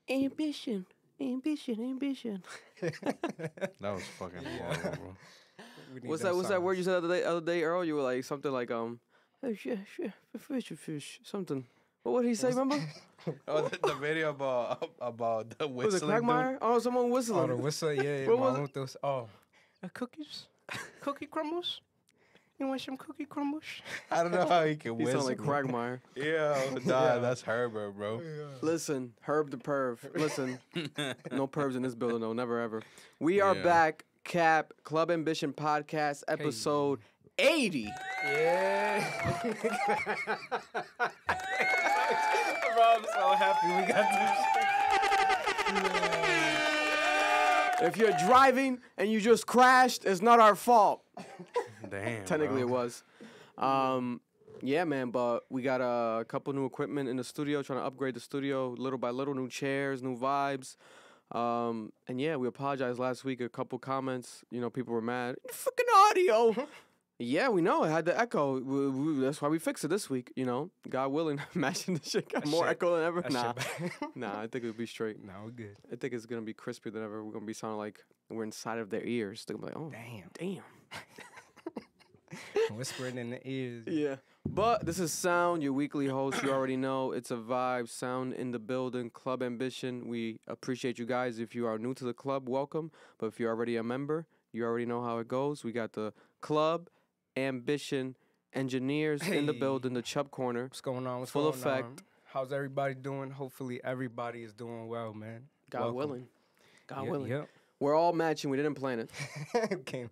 Ambition. That was fucking horrible, bro. What's that word you said the other day, Earl? You were like something like hey, fish, something. What did he say? Remember? Oh, the video about the whistling. Was it Quagmire? Oh, someone whistling. Oh, the whistle, yeah. What was my those, cookies? Cookie crumbles? You want some cookie crumbles? I don't know how he can He whistle. sound like Quagmire. Yeah, that's Herbert, bro. Yeah. Listen, Herb the Perv. Listen, no pervs in this building, though. Never ever. We are back. Cap Club Ambition Podcast, episode 80. Yeah. Bro, I'm so happy we got this. If you're driving and you just crashed, it's not our fault. Damn. Technically, bro. it was. Yeah, man, but we got a couple new equipment in the studio, trying to upgrade the studio little by little, new chairs, new vibes. And yeah, we apologized last week. A couple comments, people were mad. Fucking audio. Yeah, we know it had the echo. That's why we fixed it this week. God willing, imagine the shit got more echo than ever. Nah, I think it'll be straight. Nah, we're good. I think it's gonna be crispier than ever. We're gonna be sounding like we're inside of their ears. They're gonna be like, oh, damn. Whispering in the ears. Yeah. But this is Sound, your weekly host. You already know it's a vibe. Sound in the building. Club Ambition. We appreciate you guys. If you are new to the club, welcome. But if you're already a member, you already know how it goes. We got the Club Ambition engineers in the building, the Chubb Corner. What's going on? Full effect. How's everybody doing? Hopefully everybody is doing well, man. God willing. God willing. Yep. We're all matching. We didn't plan it. came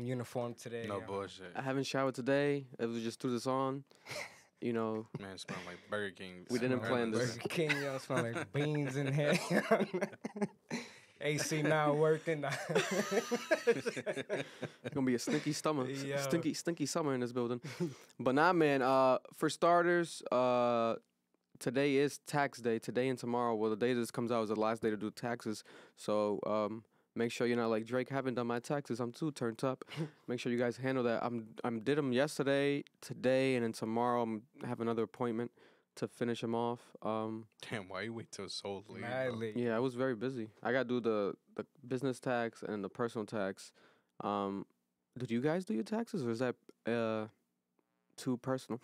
uniform today. No bullshit. I haven't showered today. It was just threw this on. Man, it smelled like Burger King. We didn't plan this. Burger King, smell like beans in here. AC not working. It's gonna be a stinky summer. Yeah. Stinky summer in this building. But nah, man. For starters, today is tax day. Today and tomorrow. Well, the day this comes out is the last day to do taxes. So make sure you're not like Drake. Haven't done my taxes. I'm too turned up. Make sure you guys handle that. I'm did them yesterday, today, and then tomorrow. I have another appointment to finish them off. Damn, why you wait till so late? Madly. Yeah, I was very busy. I got to do the business tax and the personal tax. Did you guys do your taxes, or is that too personal?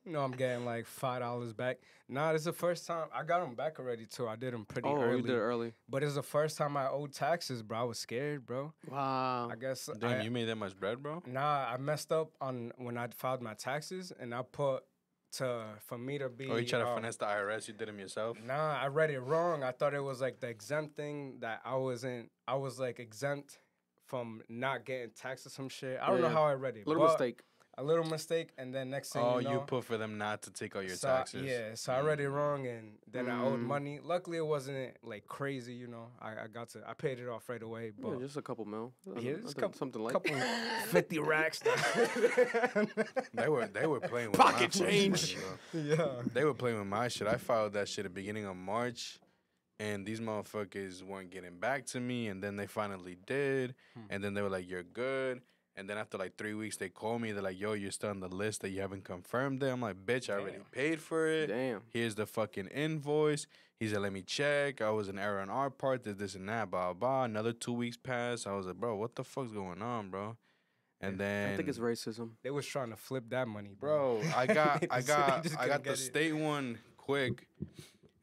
I'm getting like $5 back. Nah, this is the first time. I got them back already, too. I did them pretty early. Oh, you did it early. But it's the first time I owed taxes, bro. I was scared, bro. Wow. I guess. Damn, you made that much bread, bro? Nah, I messed up on when I filed my taxes, and I put for me to be. Oh, you try to finesse the IRS? You did them yourself? Nah, I read it wrong. I thought it was like the exempt thing that I wasn't. I was like exempt from not getting taxed or some shit. I don't know how I read it. Little mistake. A little mistake, and then next thing you know, you put for them not to take out your taxes. Yeah, so I read it wrong, and then I owed money. Luckily, it wasn't like crazy, I paid it off right away. But just a couple mil. Yeah, something like couple 50 racks. They were playing with pocket my change. shit, bro. Yeah, They were playing with my shit. I filed that shit at the beginning of March, and these motherfuckers weren't getting back to me, and then they finally did, and then they were like, "You're good." And then after like 3 weeks, they call me. They're like, yo, you're still on the list that you haven't confirmed it. I'm like, bitch, I already paid for it. Damn. Here's the fucking invoice. He said, let me check. I was an error on our part, this and that, blah, blah. Another 2 weeks passed. I was like, bro, what the fuck's going on, bro? And then I think it's racism. they was trying to flip that money, bro. I got just the couldn't get it. state one quick.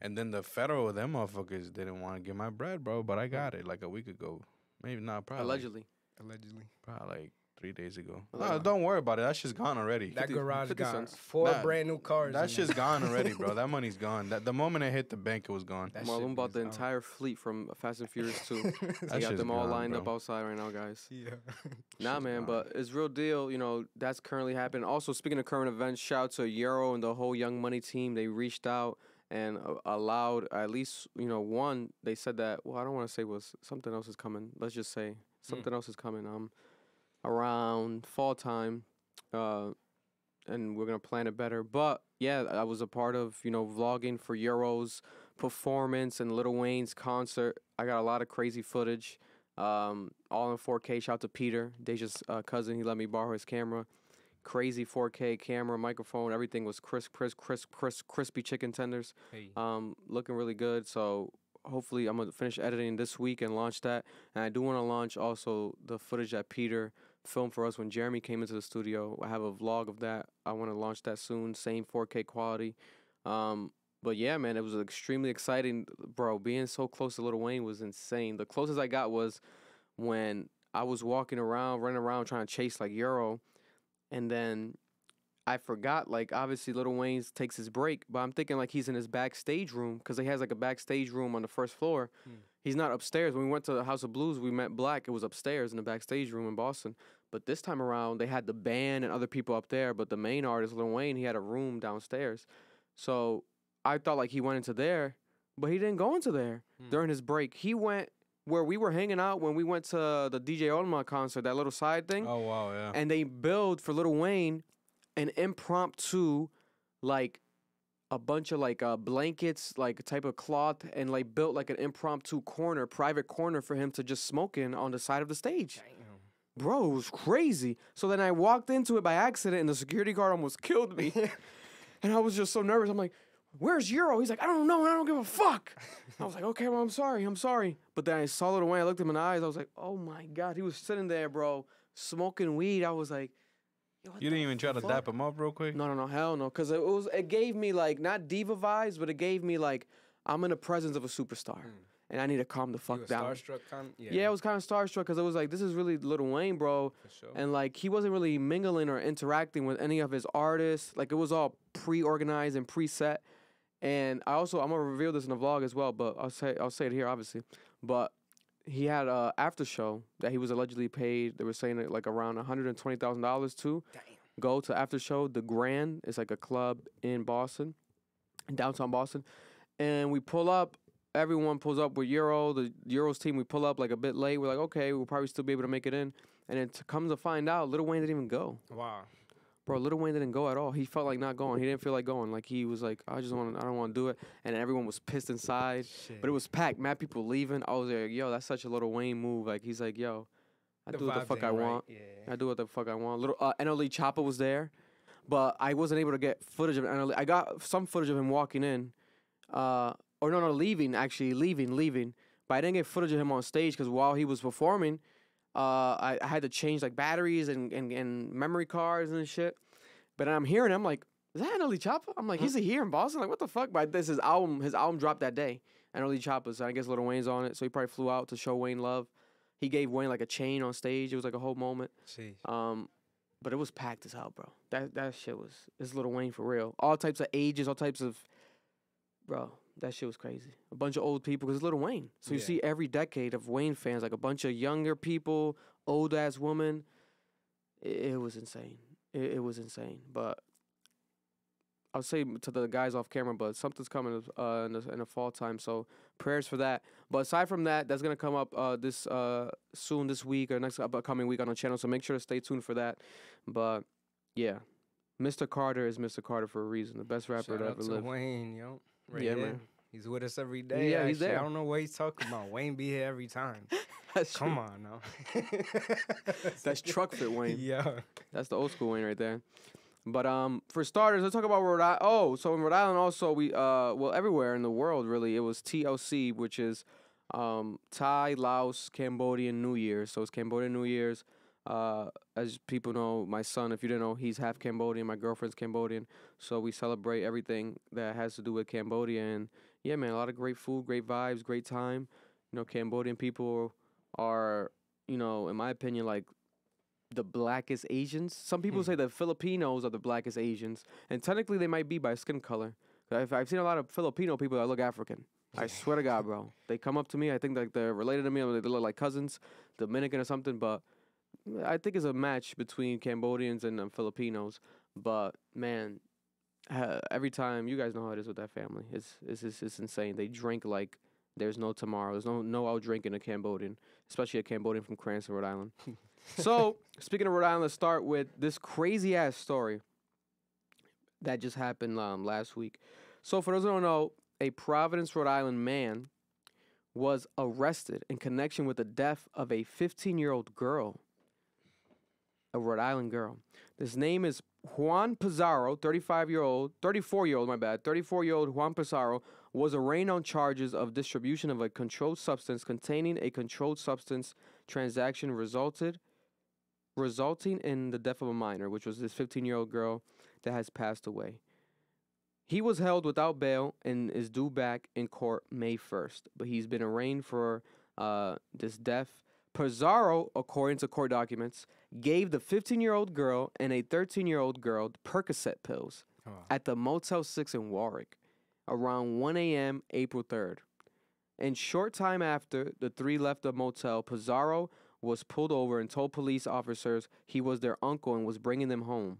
And then the federal, them motherfuckers didn't want to get my bread, bro. But I got it like a week ago. Maybe not, probably. Allegedly. Probably like 3 days ago. No, don't worry about it. That shit's gone already. That garage 50 got cents. 4 brand new cars. That shit's gone already, bro. That money's gone. The moment it hit the bank, it was gone. That Marlon shit bought the is entire fleet from Fast and Furious 2. They got shit's them all gone, lined bro. up outside right now, guys. Yeah. Nah, man, but it's real deal. That's currently happening. Also, speaking of current events, shout out to Euro and the whole Young Money team. They reached out and allowed at least, one. They said that, well, I don't want to say was something else is coming. Let's just say something else is coming. Around fall time, and we're gonna plan it better. But yeah, I was a part of vlogging for Euro's performance and Lil Wayne's concert. I got a lot of crazy footage, all in 4K. Shout out to Peter, Deja's cousin. He let me borrow his camera. crazy 4K camera, microphone, everything was crispy chicken tenders. Hey. Looking really good. So hopefully I'm gonna finish editing this week and launch that. And I do want to launch also the footage that Peter filmed for us when Jeremy came into the studio. I have a vlog of that. I want to launch that soon. Same 4K quality. But yeah, man, it was extremely exciting, bro. Being so close to Lil Wayne was insane. The closest I got was when I was walking around, running around, trying to chase like Euro, and then I forgot, like, obviously Lil Wayne takes his break, but I'm thinking like he's in his backstage room because he has like a backstage room on the first floor. He's not upstairs. When we went to the House of Blues, we met Black. It was upstairs in the backstage room in Boston. But this time around, they had the band and other people up there, but the main artist, Lil Wayne, he had a room downstairs. So I thought like he went into there, but he didn't go into there during his break. He went where we were hanging out when we went to the DJ Olma concert, that little side thing. Oh, wow, yeah. And they build for Lil Wayne an impromptu, like, a bunch of, like, blankets, like, a type of cloth, and, like, built, like, an impromptu corner, private corner for him to just smoke in on the side of the stage. Damn. Bro, it was crazy. So then I walked into it by accident, and the security guard almost killed me. And I was just so nervous. I'm like, where's Euro? He's like, I don't know, I don't give a fuck. I was like, okay, well, I'm sorry. But then I saw Lil Wayne, I looked him in the eyes, I was like, oh my God, he was sitting there, bro, smoking weed. I was like, yo, You didn't even try to dap him up real quick? No, hell no. Because it gave me, like, not diva vibes, but it gave me, like, I'm in the presence of a superstar. And I need to calm the fuck down. Starstruck kind? Yeah, it was kind of starstruck because it was like, this is really Lil Wayne, bro. For sure. And, like, he wasn't really mingling or interacting with any of his artists. Like, it was all pre-organized and preset. And I'm gonna reveal this in the vlog as well, but I'll say it here, obviously. But he had a after show that he was allegedly paid. They were saying it like around $120,000 to go to after show. The Grand is like a club in Boston, in downtown Boston. And we pull up. Everyone pulls up with Euro. The Euro's team, we pull up like a bit late. We're like, okay, we'll probably still be able to make it in. And then comes to find out, Lil Wayne didn't even go. Wow. Bro, Lil Wayne didn't go at all. He felt like not going. He didn't feel like going. Like, he was like, I don't want to do it. And everyone was pissed inside. Shit. But it was packed. Mad people leaving. I was like, yo, that's such a Lil Wayne move. Like, he's like, yo, I do what the fuck I want. Yeah. I do what the fuck I want. Little NLE Choppa was there. But I wasn't able to get footage of NLE. I got some footage of him walking in. Leaving. But I didn't get footage of him on stage because while he was performing, I had to change like batteries and memory cards and shit. But I'm hearing him like, is that NLE Choppa? I'm like, he's here in Boston? Like, what the fuck? But this his album dropped that day. NLE Choppa, so I guess Lil Wayne's on it. So he probably flew out to show Wayne love. He gave Wayne like a chain on stage. It was like a whole moment. Jeez. But it was packed as hell, bro. That shit it's Lil Wayne for real. All types of ages, all types of, bro. That shit was crazy. A bunch of old people, because it's Lil Wayne. So you see every decade of Wayne fans, like a bunch of younger people, old-ass women. It was insane. It was insane. But I'll say to the guys off camera, but something's coming in the fall time, so prayers for that. But aside from that, that's going to come up soon this week or next upcoming week on the channel, so make sure to stay tuned for that. But, yeah, Mr. Carter is Mr. Carter for a reason, the best rapper to ever live. Wayne, yo. Man. He's with us every day. Yeah, he's there. I don't know what he's talking about. Wayne be here every time. Come on now. That's truck fit Wayne. Yeah. That's the old school Wayne right there. But for starters, let's talk about Rhode Island. Oh, so in Rhode Island also, we everywhere in the world really, it was TLC, which is Thai, Laos, Cambodian New Year's. So it's Cambodian New Year's. As people know, my son, if you didn't know, he's half Cambodian. My girlfriend's Cambodian. So we celebrate everything that has to do with Cambodia. And yeah, man, a lot of great food, great vibes, great time. You know, Cambodian people are, you know, in my opinion, like the blackest Asians. Some people say that Filipinos are the blackest Asians. And technically they might be by skin color. I've seen a lot of Filipino people that look African. I swear to God, bro. They come up to me. I think like they're related to me. Or they look like cousins, Dominican or something. But I think it's a match between Cambodians and Filipinos. But man, every time, you guys know how it is with that family. It's insane. They drink like there's no tomorrow. There's no out drinking a Cambodian, especially a Cambodian from Cranston, Rhode Island. So speaking of Rhode Island, let's start with this crazy ass story that just happened last week. So for those who don't know, a Providence, Rhode Island man was arrested in connection with the death of a 15-year-old girl. A Rhode Island girl. His name is Juan Pizarro, 34-year-old Juan Pizarro was arraigned on charges of distribution of a controlled substance containing a controlled substance transaction resulting in the death of a minor, which was this 15-year-old girl that has passed away. He was held without bail and is due back in court May 1st, but he's been arraigned for this death. Pizarro, according to court documents, gave the 15-year-old girl and a 13-year-old girl Percocet pills at the Motel 6 in Warwick around 1 a.m. April 3rd. And short time after the three left the motel, Pizarro was pulled over and told police officers he was their uncle and was bringing them home.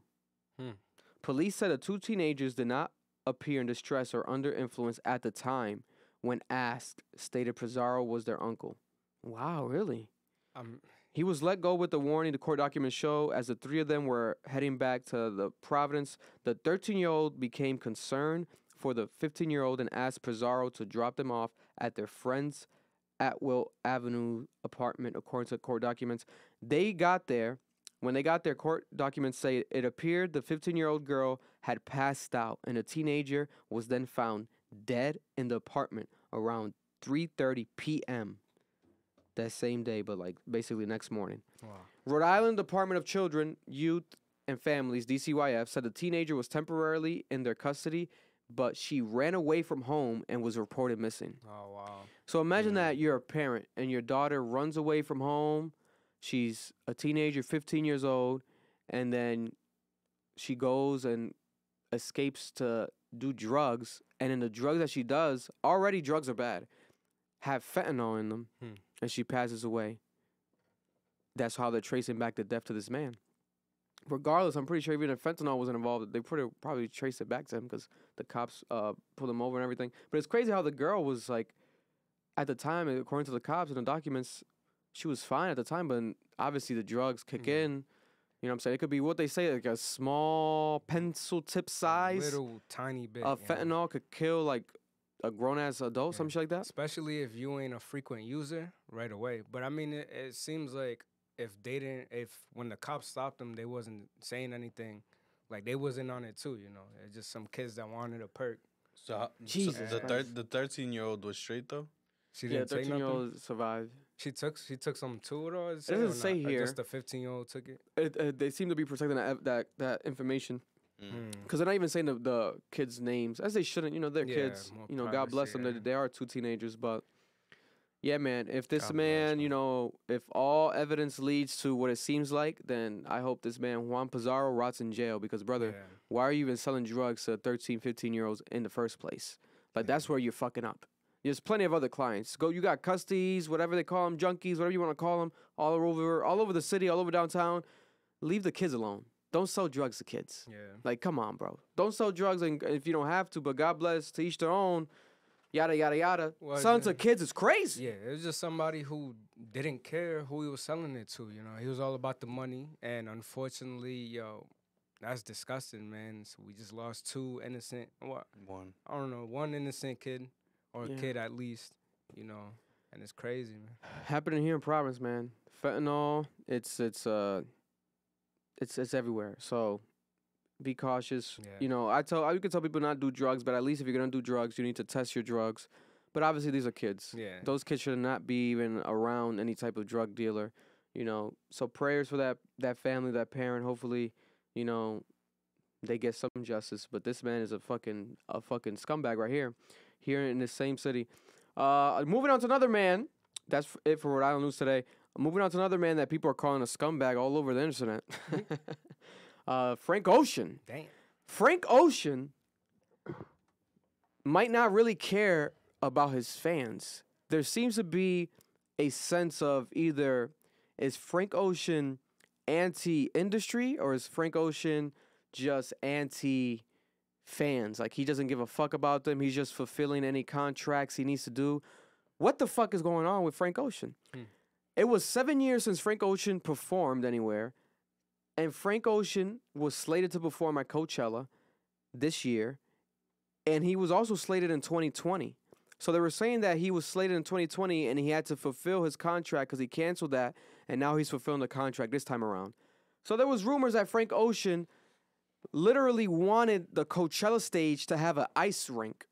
Police said the two teenagers did not appear in distress or under influence at the time. When asked, stated Pizarro was their uncle. Wow, really? He was let go with the warning, the court documents show, as the three of them were heading back to the Providence. The 13-year-old became concerned for the 15-year-old and asked Pizarro to drop them off at their friend's Atwill Avenue apartment, according to court documents. They got there. When they got there, court documents say it appeared the 15-year-old girl had passed out, and the teenager was then found dead in the apartment around 3:30 p.m. that same day, but like basically next morning. Wow. Rhode Island Department of Children, Youth, and Families, DCYF, said the teenager was temporarily in their custody, but she ran away from home and was reported missing. Oh, wow. So imagine that you're a parent and your daughter runs away from home. She's a teenager, 15 years old, and then she goes and escapes to do drugs. And in the drugs that she does, already drugs are bad, have fentanyl in them, and she passes away. That's how they're tracing back the death to this man. Regardless, I'm pretty sure even if fentanyl wasn't involved, they probably trace it back to him because the cops pulled him over and everything. But it's crazy how the girl was like, at the time, according to the cops and the documents, she was fine at the time, but obviously the drugs kick in. You know what I'm saying? It could be what they say, like a small pencil tip size. Little tiny bit. Fentanyl could kill like a grown-ass adult, some shit like that. Especially if you ain't a frequent user right away. But I mean, it seems like if when the cops stopped them, they wasn't saying anything. Like they wasn't on it too, you know. It's just some kids that wanted a perk. So, Jesus, the 13-year-old was straight though? She didn't say nothing? 13-year-old survived. She took some too, or it doesn't say here. Or just the 15-year-old took it. They seem to be protecting that information because they're not even saying the kids' names, as they shouldn't. You know, they're kids. You know, God bless them. They are two teenagers, but yeah, man. If this man, you know, if all evidence leads to what it seems like, then I hope this man Juan Pizarro rots in jail because, brother, why are you even selling drugs to 13, 15-year-olds in the first place? Like that's where you're fucking up. There's plenty of other clients. You got custodies, whatever they call them, junkies, whatever you want to call them, all over the city, all over downtown. Leave the kids alone. Don't sell drugs to kids. Yeah. Like, come on, bro. Don't sell drugs and if you don't have to, but God bless, to each their own, yada, yada, yada. Well, selling to kids is crazy. Yeah, it was just somebody who didn't care who he was selling it to, you know. He was all about the money, and unfortunately, that's disgusting, man. So we just lost two innocent, one innocent kid. Or a kid at least, you know, and it's crazy, man. Happening here in Providence, man. Fentanyl, it's everywhere. So be cautious. Yeah. You know, you can tell people not do drugs, but at least if you're gonna do drugs, you need to test your drugs. But obviously these are kids. Yeah. Those kids should not be even around any type of drug dealer. You know, so prayers for that family, that parent. Hopefully, you know, they get some justice. But this man is a fucking scumbag right here. Here in this same city. Moving on to another man. That's it for Rhode Island news today. Moving on to another man that people are calling a scumbag all over the internet. Frank Ocean. Damn. Frank Ocean might not really care about his fans. There seems to be a sense of either is Frank Ocean anti-industry or is Frank Ocean just anti-fans? Like, he doesn't give a fuck about them. He's just fulfilling any contracts he needs to do. What the fuck is going on with Frank Ocean? It was 7 years since Frank Ocean performed anywhere, and Frank Ocean was slated to perform at Coachella this year, and he was also slated in 2020. So they were saying that he was slated in 2020, and he had to fulfill his contract because he canceled that, and now he's fulfilling the contract this time around. So there was rumors that Frank Ocean literally wanted the Coachella stage to have an ice rink.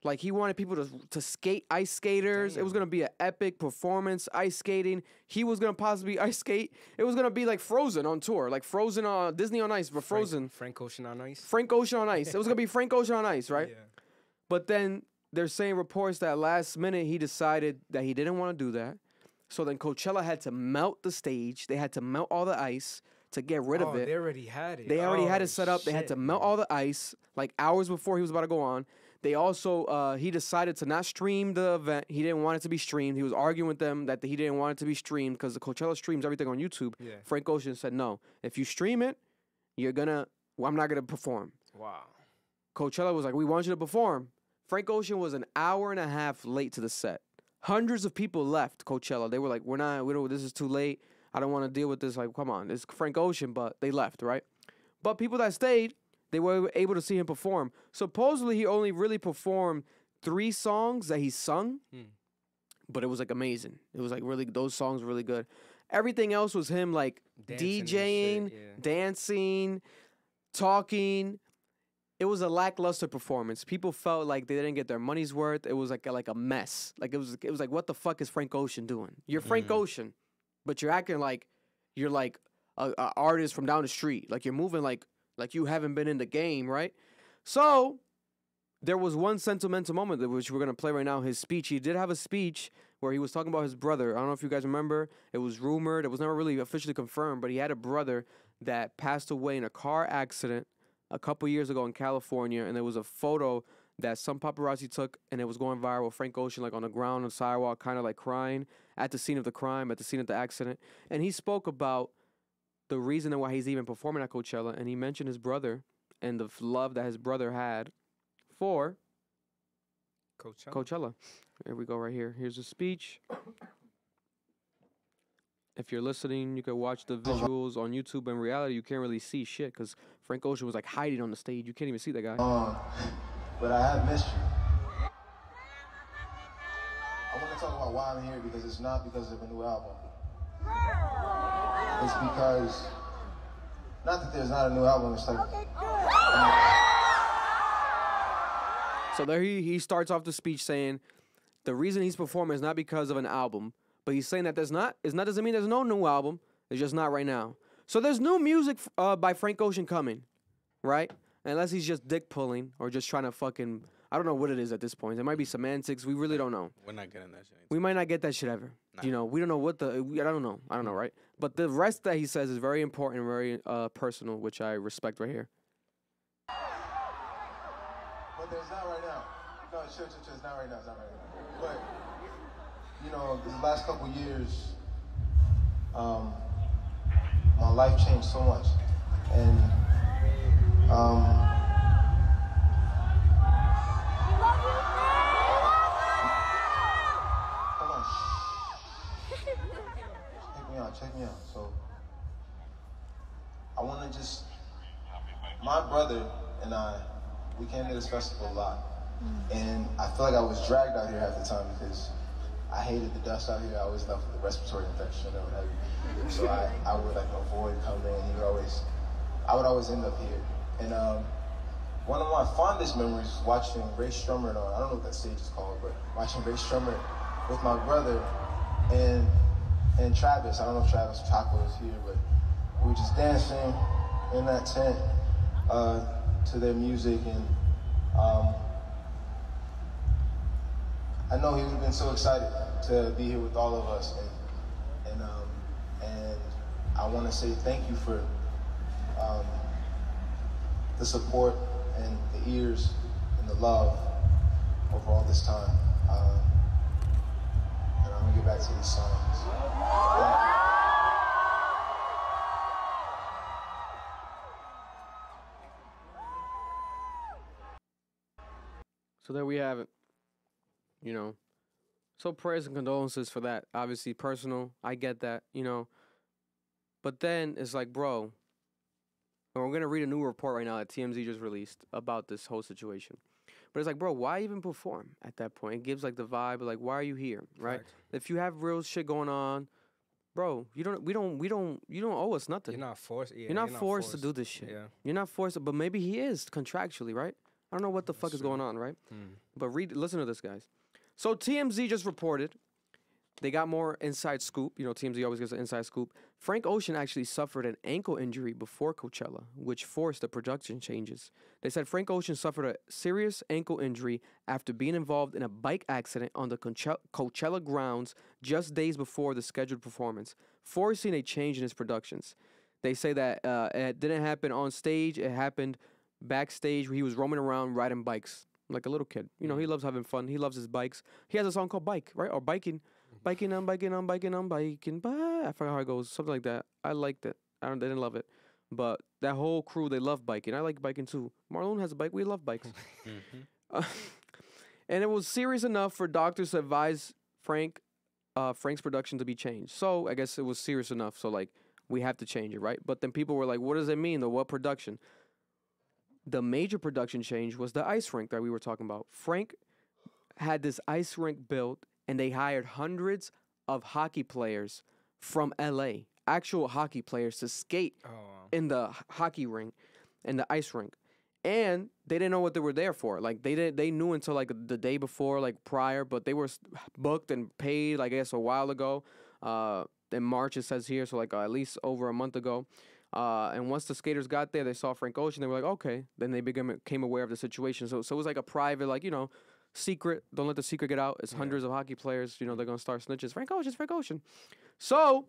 Like, he wanted people to skate, ice skaters. Damn. It was going to be an epic performance, ice skating. He was going to possibly ice skate. It was going to be like Frozen on tour, like Frozen on Disney on Ice, but Frozen. Frank Ocean on ice. Frank Ocean on ice. It was going to be Frank Ocean on ice, right? Yeah. But then they're saying reports that last minute he decided that he didn't want to do that. So then Coachella had to melt the stage. They had to melt all the ice to get rid of it. They already had it. They already had it set up. They had shit, to melt man. all the ice like hours before he was about to go on. They also, he decided to not stream the event. He didn't want it to be streamed. He was arguing with them that he didn't want it to be streamed because the Coachella streams everything on YouTube. Yeah. Frank Ocean said, no, if you stream it, I'm not going to perform. Wow. Coachella was like, we want you to perform. Frank Ocean was an hour and a half late to the set. Hundreds of people left Coachella. They were like, this is too late. I don't want to deal with this. Like, come on, it's Frank Ocean, but they left, right? But people that stayed, they were able to see him perform. Supposedly, he only really performed 3 songs that he sung, but it was like amazing. It was like really, those songs were really good. Everything else was him like Dancing and DJing, shit, yeah. dancing, talking. It was a lackluster performance. People felt like they didn't get their money's worth. It was like a mess. Like it was like, what the fuck is Frank Ocean doing? You're Frank Ocean, but you're acting like you're like a artist from down the street. Like you're moving like you haven't been in the game, right? So there was one sentimental moment which we're gonna play right now. His speech. He did have a speech where he was talking about his brother. I don't know if you guys remember. It was rumored. It was never really officially confirmed, but he had a brother that passed away in a car accident a couple years ago in California, and there was a photo that some paparazzi took, and it was going viral. Frank Ocean, like on the ground on the sidewalk, kind of like crying at the scene of the crime, at the scene of the accident. And he spoke about the reason why he's even performing at Coachella, and he mentioned his brother and the love that his brother had for Coachella. Here we go right here. Here's a speech. If you're listening, you can watch the visuals on YouTube. In reality, you can't really see shit because Frank Ocean was like hiding on the stage. You can't even see that guy. But I have missed you. I want to talk about why I'm here because it's not because of a new album. It's because, not that there's not a new album, it's like... So there he starts off the speech saying the reason he's performing is not because of an album, but he's saying that doesn't mean there's no new album. It's just not right now. So there's new music by Frank Ocean coming, right? Unless he's just dick pulling or just trying to fucking, I don't know what it is at this point. It might be semantics. We really don't know. We're not getting that shit. We might not get that shit ever. Nah. You know, we don't know what I don't know, right? But the rest that he says is very important and very personal, which I respect right here. But there's not right now. No, it's not right now. It's not right now. But, you know, this last couple years, my life changed so much. And, hold on. Check me out. So, I want to just, my brother and I, we came to this festival a lot. And I feel like I was dragged out here half the time because I hated the dust out here. I always left with a respiratory infection or whatever. So I would like avoid coming. I would always end up here. And one of my fondest memories was watching Ray Strummer, I don't know what that stage is called, but watching Ray Strummer with my brother and Travis. I don't know if Travis Taco is here, but we were just dancing in that tent to their music. And I know he would have been so excited to be here with all of us, and I want to say thank you for the support and the ears and the love over all this time. And I'm gonna get back to these songs. So there we have it. You know, so prayers and condolences for that. Obviously personal. I get that, you know. But then it's like, bro, and we're going to read a new report right now that TMZ just released about this whole situation. But it's like, bro, why even perform at that point? It gives like the vibe of like, why are you here, right? Right. If you have real shit going on, bro, you don't owe us nothing. You're not forced. Yeah, you're not forced to do this shit. Yeah. You're not forced, but maybe he is contractually, right? I don't know what the fuck is going on, right? But listen to this, guys. So TMZ just reported. They got more inside scoop. You know, TMZ always gives an inside scoop. Frank Ocean actually suffered an ankle injury before Coachella, which forced the production changes. They said Frank Ocean suffered a serious ankle injury after being involved in a bike accident on the Coachella grounds just days before the scheduled performance, forcing a change in his productions. They say that it didn't happen on stage. It happened backstage where he was roaming around riding bikes like a little kid. You know, he loves having fun. He loves his bikes. He has a song called Bike, right? Or Biking. Biking, I'm biking, I'm biking, I'm biking, bye. I forgot how it goes. Something like that. I liked it. They didn't love it. But that whole crew, they love biking. I like biking too. Marlon has a bike. We love bikes. And it was serious enough for doctors to advise Frank's production to be changed. So I guess it was serious enough. So, like, we have to change it, right? But then people were like, what does it mean, though? What production? The major production change was the ice rink that we were talking about. Frank had this ice rink built, and they hired hundreds of hockey players from LA, actual hockey players, to skate in the hockey rink, in the ice rink. And they didn't know what they were there for. Like, they knew until, like, the day before, like, prior, but they were booked and paid, I guess, a while ago. In March, it says here, so, like, at least over a month ago. And once the skaters got there, they saw Frank Ocean. They were like, okay. Then they became aware of the situation. So it was like a private, like, you know, secret. Don't let the secret get out. It's hundreds of hockey players. You know, they're going to start snitches. Frank Ocean. So,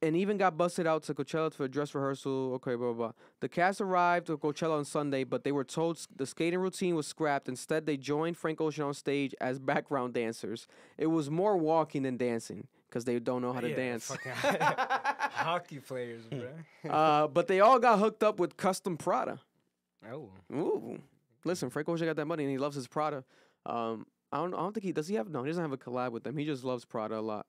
and even got busted out to Coachella for a dress rehearsal. Okay, blah, blah, blah. The cast arrived to Coachella on Sunday, but they were told the skating routine was scrapped. Instead, they joined Frank Ocean on stage as background dancers. It was more walking than dancing because they don't know how to dance. Hockey players, bro. But they all got hooked up with custom Prada. Oh. Ooh. Listen, Frank Ocean got that money and he loves his Prada. I don't think he doesn't have a collab with them. He just loves Prada a lot.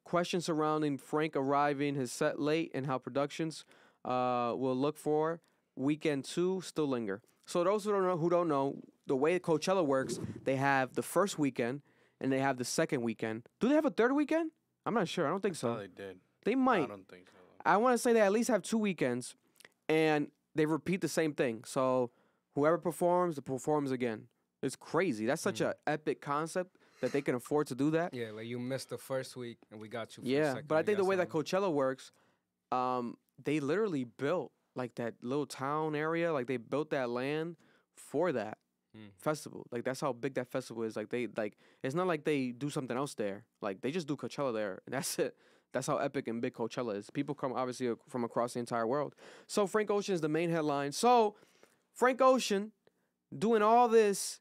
Questions surrounding Frank arriving his set late and how productions will look for weekend 2 still linger. So those who don't know, the way Coachella works, they have the first weekend and they have the second weekend. Do they have a third weekend? I'm not sure. I don't think so. They did. They might. I don't think so. I want to say they at least have 2 weekends and they repeat the same thing. So whoever performs again. It's crazy. That's such an epic concept that they can afford to do that. Yeah, like you missed the first week and we got you for the Yeah, second. but I think the way that something. Coachella works, they literally built like that little town area. Like they built that land for that festival. Like that's how big that festival is. Like it's not like they do something else there. Like they just do Coachella there, and that's it. That's how epic and big Coachella is. People come obviously from across the entire world. So Frank Ocean is the main headline. So Frank Ocean doing all this,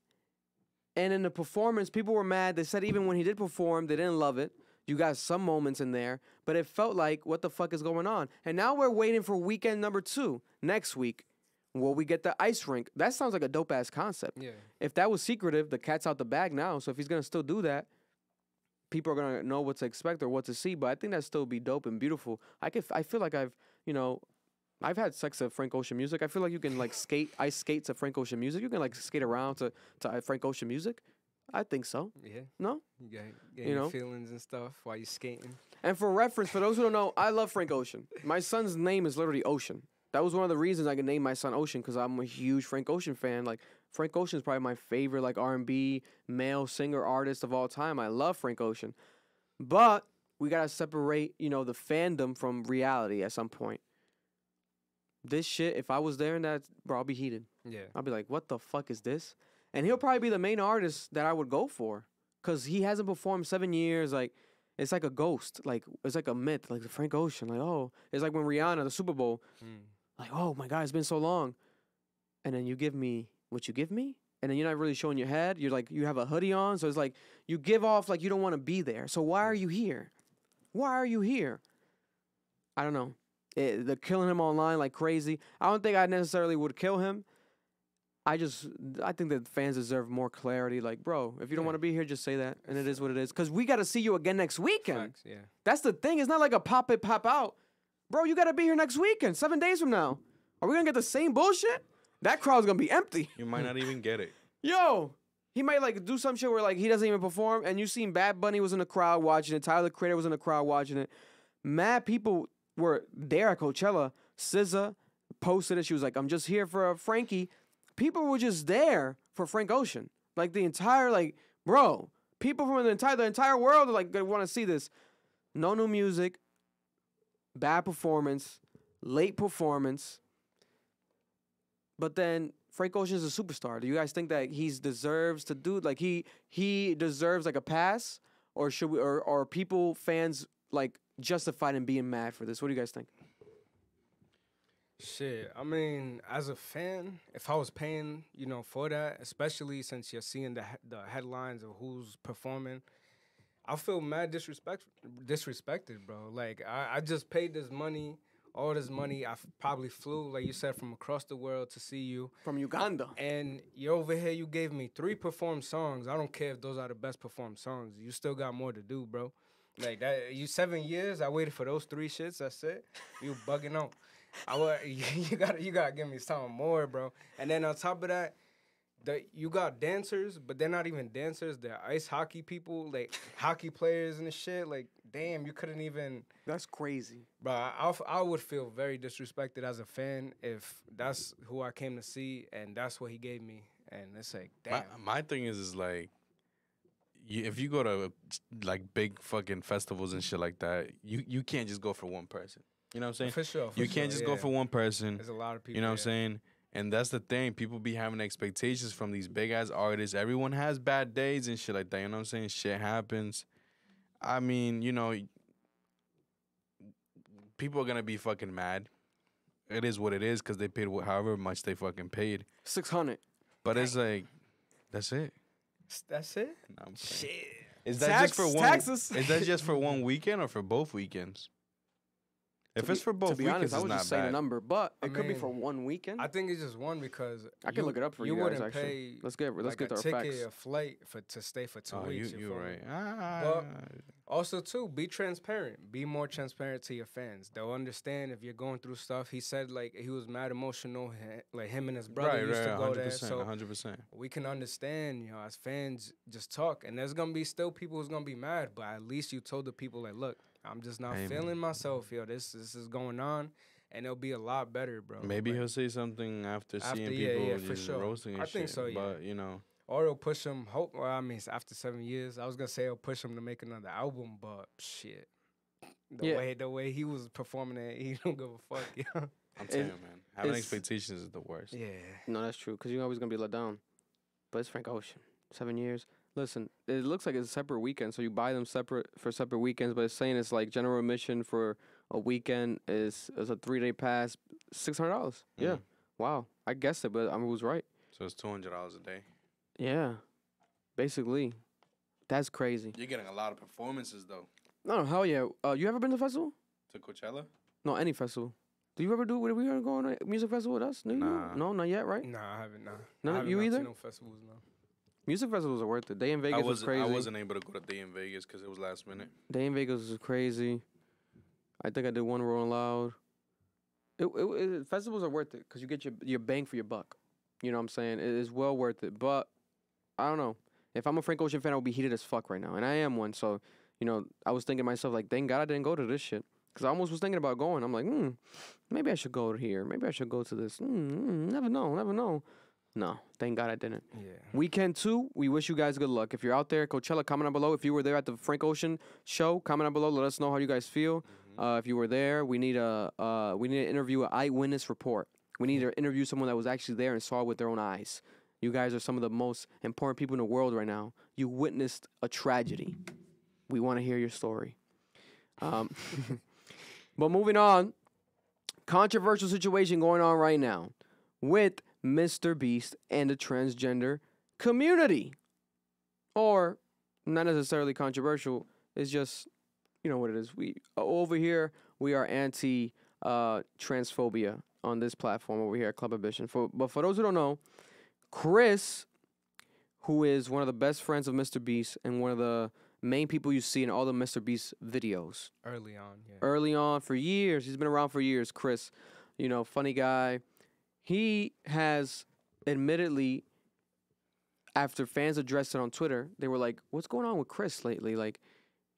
and in the performance, people were mad. They said even when he did perform, they didn't love it. You got some moments in there, but it felt like, what the fuck is going on? And now we're waiting for weekend number 2 next week. Will we get the ice rink? That sounds like a dope-ass concept. Yeah. If that was secretive, the cat's out the bag now. So if he's going to still do that, people are going to know what to expect or what to see. But I think that still be dope and beautiful. I feel like I've had sex to Frank Ocean music. I feel like you can like ice skate to Frank Ocean music. You can like skate around to Frank Ocean music. I think so. Yeah. No? You got your feelings and stuff while you skating. And for reference, for those who don't know, I love Frank Ocean. My son's name is literally Ocean. That was one of the reasons I could name my son Ocean, because I'm a huge Frank Ocean fan. Like Frank Ocean is probably my favorite like R&B male singer artist of all time. I love Frank Ocean. But we gotta separate, the fandom from reality at some point. This shit, if I was there in that, bro, I'll be heated. Yeah. I'll be like, what the fuck is this? And he'll probably be the main artist that I would go for, because he hasn't performed 7 years. Like, it's like a ghost. Like, it's like a myth. Like, Frank Ocean. Like, oh. It's like when Rihanna, the Super Bowl. Like, oh, my God, it's been so long. And then you give me what you give me? And then you're not really showing your head. You're like, you have a hoodie on. So it's like, you give off like you don't want to be there. So why are you here? Why are you here? I don't know. They're killing him online like crazy. I don't think I necessarily would kill him. I think that fans deserve more clarity. Like, bro, if you don't want to be here, just say that. And it is what it is. Because we got to see you again next weekend. Facts, yeah. That's the thing. It's not like a pop it, pop out. Bro, you got to be here next weekend, 7 days from now. Are we going to get the same bullshit? That crowd's going to be empty. You might not even get it. Yo, He might like do some shit where like he doesn't even perform, and you seen Bad Bunny was in the crowd watching it. Tyler the Creator was in the crowd watching it. Mad people were there at Coachella. SZA posted it. She was like, "I'm just here for Frankie." People were just there for Frank Ocean. Like the entire bro. People from the entire world are like they want to see this. No new music. Bad performance. Late performance. But then Frank Ocean's a superstar. Do you guys think that he deserves to do like he deserves like a pass, or should we or are people fans like justified in being mad for this? What do you guys think? Shit, I mean, as a fan, if I was paying, for that, especially since you're seeing the headlines of who's performing, I feel mad disrespected, bro. Like I just paid this money. All this money, I probably flew, like you said, from across the world to see you. From Uganda. And you're over here, you gave me 3 performed songs. I don't care if those are the best performed songs. You still got more to do, bro. Like that, you 7 years, I waited for those 3 shits, that's it. You bugging out. You gotta give me something more, bro. And then on top of that, you got dancers, but they're not even dancers. They're ice hockey people, like hockey players and shit. Like, damn, you couldn't even. That's crazy. Bro, I would feel very disrespected as a fan if that's who I came to see and that's what he gave me. And it's like, damn. My thing is like, if you go to like big fucking festivals and shit like that, you can't just go for one person. You know what I'm saying? For sure. You can't just go for one person. There's a lot of people. You know what I'm saying? And that's the thing. People be having expectations from these big ass artists. Everyone has bad days and shit like that. You know what I'm saying? Shit happens. I mean, people are gonna be fucking mad. It is what it is because they paid however much they fucking paid. $600. But it's like, that's it. That's it? No, I'm Shit. Is that just for one? Taxes. Is that just for one weekend or for both weekends? If it's for both to be weekends, honest, I it's was not just saying a bad. number, but I it could be mean, for one weekend. I think it's just one because I can look it up for you guys. wouldn't Actually, pay let's get a our ticket, facts. a flight to stay for 2 weeks. You're feel me? right. But also, too, be transparent. Be more transparent to your fans. They'll understand if you're going through stuff. He said, like, he was mad emotional. Like, him and his brother used to go 100%, there. So 100%. we can understand, as fans, just talk. And there's going to be still people who's going to be mad. But at least you told the people, like, look, I'm just not feeling myself. This is going on. And it'll be a lot better, bro. Maybe like, he'll say something after seeing people for just sure. roasting and I shit. think so, yeah. But, or it'll push him. It's after 7 years. I was gonna say it'll push him to make another album, but shit. The way he was performing it, he don't give a fuck. Yeah. I'm telling you, man. Having expectations is the worst. Yeah. No, that's true because you're always gonna be let down. But it's Frank Ocean, 7 years. Listen, it looks like it's a separate weekend, so you buy them separate for separate weekends. But it's saying it's like general admission for a weekend is a 3-day pass, $600. Yeah, wow, I guessed it, but I was right. So it's $200 a day. Yeah, basically, that's crazy. You're getting a lot of performances though. No, hell yeah. You ever been to a festival? To Coachella? No, any festival. Do you ever do? Were we gonna go on a music festival with us? Nah. No, not yet, right? Nah, I haven't. Nah. None I of haven't you gone to either? No festivals, no. Music festivals are worth it. Day in Vegas was crazy. I wasn't able to go to Day in Vegas because it was last minute. Day in Vegas was crazy. I think I did one Rolling Loud. Festivals are worth it because you get your bang for your buck. You know what I'm saying? It is well worth it. But I don't know. If I'm a Frank Ocean fan, I would be heated as fuck right now. And I am one. So, I was thinking to myself, like, thank God I didn't go to this shit. Because I almost was thinking about going. I'm like, maybe I should go here. Maybe I should go to this. Never know. No, thank God I didn't. Yeah. Weekend 2, we wish you guys good luck. If you're out there, Coachella, comment down below. If you were there at the Frank Ocean show, comment down below. Let us know how you guys feel. If you were there, we need to interview an eyewitness report. We need to interview someone that was actually there and saw it with their own eyes. You guys are some of the most important people in the world right now. You witnessed a tragedy. We want to hear your story. But moving on, controversial situation going on right now with MrBeast and the transgender community. Or not necessarily controversial. It's just, you know what it is. We over here, we are anti transphobia on this platform over here at Club Ambition. But for those who don't know, Chris, who is one of the best friends of MrBeast and one of the main people you see in all the MrBeast videos. Early on, yeah. Early on, for years. He's been around for years, Chris. Funny guy. He has admittedly, after fans addressed it on Twitter, they were like, "What's going on with Chris lately? Like,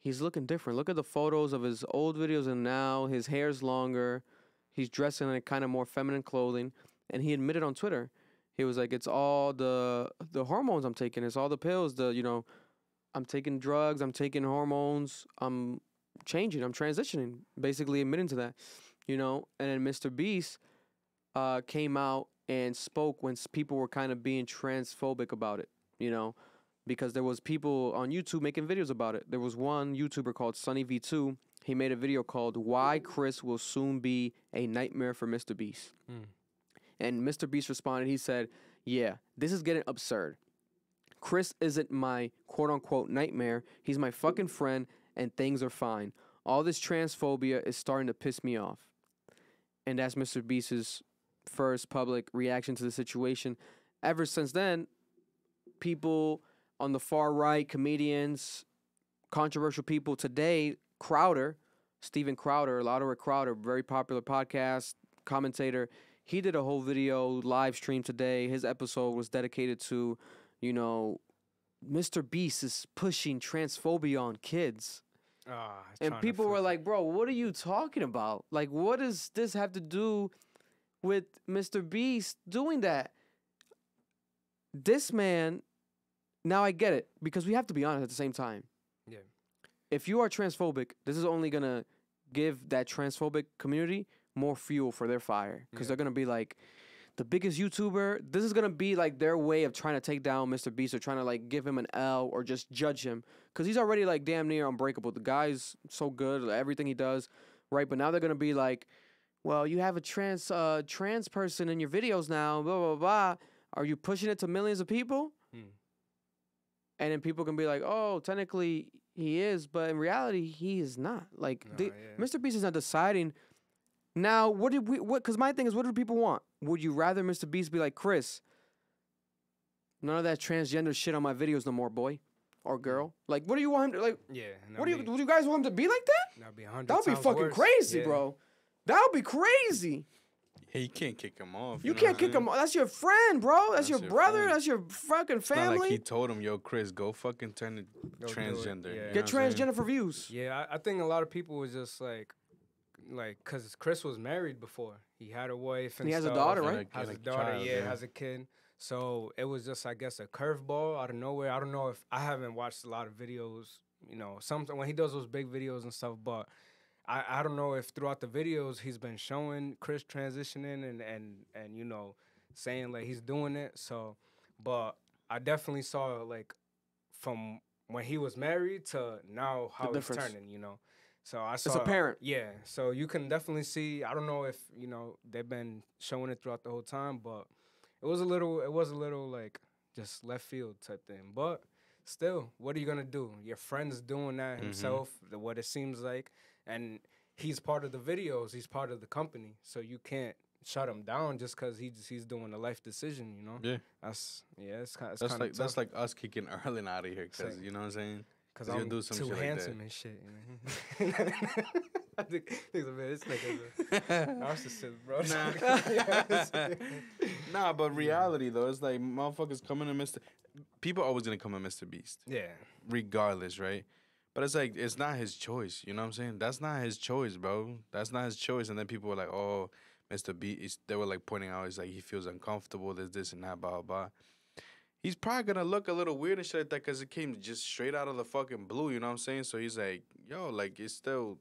he's looking different. Look at the photos of his old videos and now his hair's longer. He's dressing in kind of more feminine clothing." And he admitted on Twitter, he was like, "It's all the hormones I'm taking. It's all the pills. I'm taking drugs. I'm taking hormones. I'm changing. I'm transitioning." Basically admitting to that, And then MrBeast came out and spoke when people were kind of being transphobic about it, because there was people on YouTube making videos about it. There was one YouTuber called Sunny V2. He made a video called "Why Chris Will Soon Be a Nightmare for MrBeast." And MrBeast responded. He said, "Yeah, this is getting absurd. Chris isn't my quote-unquote nightmare. He's my fucking friend, and things are fine. All this transphobia is starting to piss me off." And that's MrBeast's first public reaction to the situation. Ever since then, people on the far right, comedians, controversial people today, Steven Crowder, Louder Crowder, very popular podcast commentator, he did a whole video live stream today. His episode was dedicated to, MrBeast is pushing transphobia on kids. And people were like, "Bro, what are you talking about? Like, what does this have to do with MrBeast doing that?" This man, now I get it, because we have to be honest at the same time. Yeah. If you are transphobic, this is only going to give that transphobic community more fuel for their fire, because they're going to be like, the biggest YouTuber, this is going to be like their way of trying to take down MrBeast, or trying to like give him an L or just judge him, because he's already like damn near unbreakable. The guy's so good at everything he does, right? But now they're going to be like, "Well, you have a trans person in your videos now, blah, blah, blah. Are you pushing it to millions of people?" And then people can be like, "Oh, technically he is, but in reality, he is not." Like, MrBeast is not deciding. Now, because my thing is, what do people want? Would you rather MrBeast be like, "Chris, none of that transgender shit on my videos no more, boy or girl"? Like, what do you want him to, like? Yeah. Would you guys want him to be like that? That'd be 100 That would be fucking worse. crazy, bro. That would be crazy. Hey, you can't kick him off. You can't kick him off. That's your friend, bro. That's your brother. friend. That's your fucking It's not family. like he told him, "Yo, Chris, go fucking turn it transgender." Yeah. You Get know what I'm saying? transgender for views. Yeah, I think a lot of people was just like, because Chris was married before. He had a wife and He has a stuff. daughter, And right? Has a and daughter, child, has a kid. So it was just, I guess, a curveball out of nowhere. I don't know if I haven't watched a lot of videos, something when he does those big videos and stuff, but I don't know if throughout the videos he's been showing Chris transitioning and saying like he's doing it. So, but I definitely saw like from when he was married to now how it's turning, So I saw It's apparent. Yeah. So you can definitely see. I don't know if they've been showing it throughout the whole time, but it was a little like just left field type thing. But still, what are you gonna do? Your friend's doing that himself. What it seems like, and he's part of the videos. He's part of the company. So you can't shut him down just because he's doing a life decision. Yeah. It's kind of That's like us kicking Erlen out of here, because you know what I'm saying. Because You'll I'm do some too shit like handsome that. and shit. I think this nigga's narcissist, bro. Nah, but reality though, it's like motherfuckers coming to people always gonna come to MrBeast. Yeah. Regardless, right? But it's like, it's not his choice. You know what I'm saying? That's not his choice, bro. That's not his choice. And then people were like, "Oh, MrBeast," they were like pointing out, it's like he feels uncomfortable, there's this and that, blah, blah, blah. He's probably gonna look a little weird and shit like that because it came just straight out of the fucking blue, you know what I'm saying? So he's like, "Yo, like, it's still,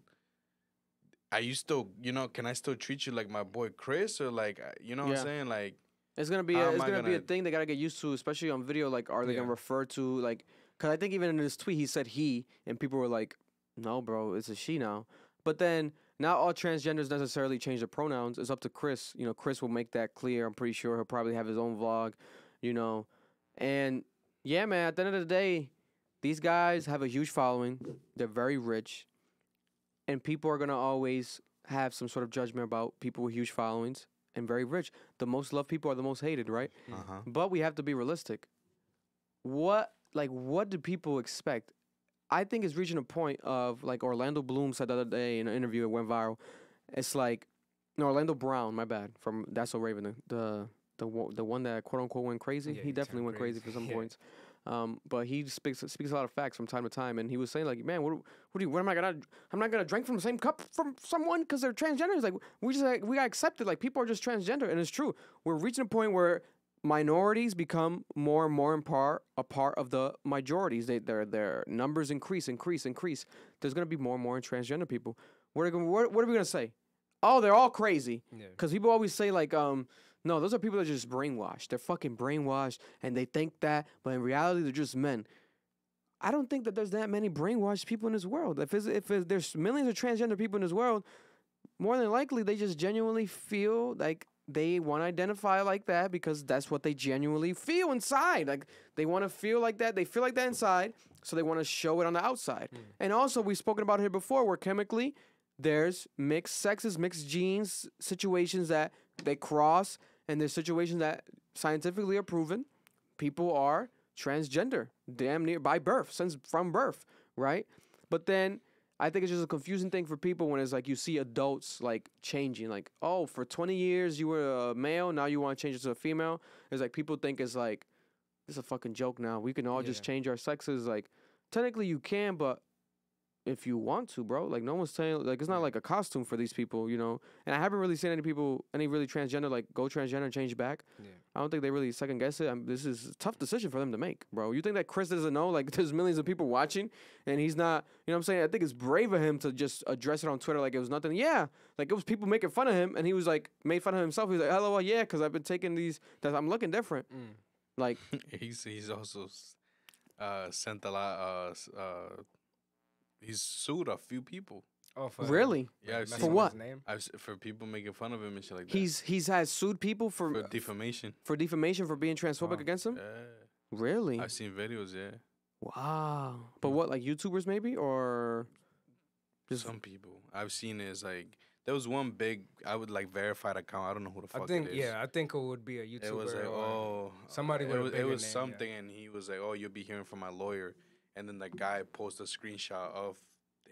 are you still, can I still treat you like my boy Chris?" Or like, what I'm saying? Like, It's gonna be a thing they gotta get used to, especially on video. Like, are they gonna refer to like? Because I think even in his tweet he said he, and people were like, "No, bro, it's a she now." But then not all transgenders necessarily change their pronouns. It's up to Chris. Chris will make that clear. I'm pretty sure he'll probably have his own vlog. And yeah, man. At the end of the day, these guys have a huge following. They're very rich, and people are gonna always have some sort of judgment about people with huge followings and very rich. The most loved people are the most hated, right? But we have to be realistic. What do people expect? I think it's reaching a point of, like Orlando Bloom said the other day in an interview, it went viral. It's like, no, Orlando Brown, my bad, from That's So Raven, the the one that quote unquote went crazy. Yeah, He definitely went crazy for some points. But he speaks a lot of facts from time to time, and he was saying like, man, I'm not gonna drink from the same cup from someone because they're transgender. He's like, we gotta accept it. Like, people are just transgender, and it's true. We're reaching a point where minorities become more and more a part of the majorities. Their numbers increase. There's gonna be more and more transgender people. What are we gonna say? Oh, they're all crazy. Because people always say like, no, those are people that are just brainwashed. They're fucking brainwashed, and they think that, but in reality, they're just men. I don't think that there's that many brainwashed people in this world. If there's millions of transgender people in this world, more than likely, they just genuinely feel like they want to identify like that because that's what they genuinely feel inside. Like, they want to feel like that. They feel like that inside, so they want to show it on the outside. And also, we've spoken about it here before, where chemically, there's mixed sexes, mixed genes, situations that they cross, and there's situations that scientifically are proven people are transgender, damn near by birth, since from birth, right? But then I think it's just a confusing thing for people when it's like you see adults like changing, like, oh, for 20 years you were a male, now you want to change it to a female. It's like people think it's like, it's a fucking joke now. We can all just change our sexes. Like, technically you can, but if you want to, bro, like, no one's saying, like, it's not like a costume for these people, you know. And I haven't really seen any really transgender, like, go transgender and change back. I don't think they really second guess it. This is a tough decision for them to make, bro. You think that Chris doesn't know? Like, there's millions of people watching, and he's not, you know what I'm saying? I think it's brave of him to just address it on Twitter like it was nothing. Yeah, like, it was people making fun of him, and he was like, made fun of himself. He was like, LOL, yeah, because I've been taking these, that I'm looking different. Like, he's also sent a lot, he's sued a few people. Oh, for really? Yeah, I've for seen what? For people making fun of him and shit like that. He's has sued people for defamation. For defamation, for being transphobic against him. Yeah. Really? I've seen videos. Yeah. Wow. But what, like YouTubers maybe, or just some people I've seen is like, there was one big, I would like verified account. I don't know who the fuck it is. Yeah, I think it would be a YouTuber. It was like, or somebody with it was name, something, and he was like, oh, you'll be hearing from my lawyer. And then the guy posted a screenshot of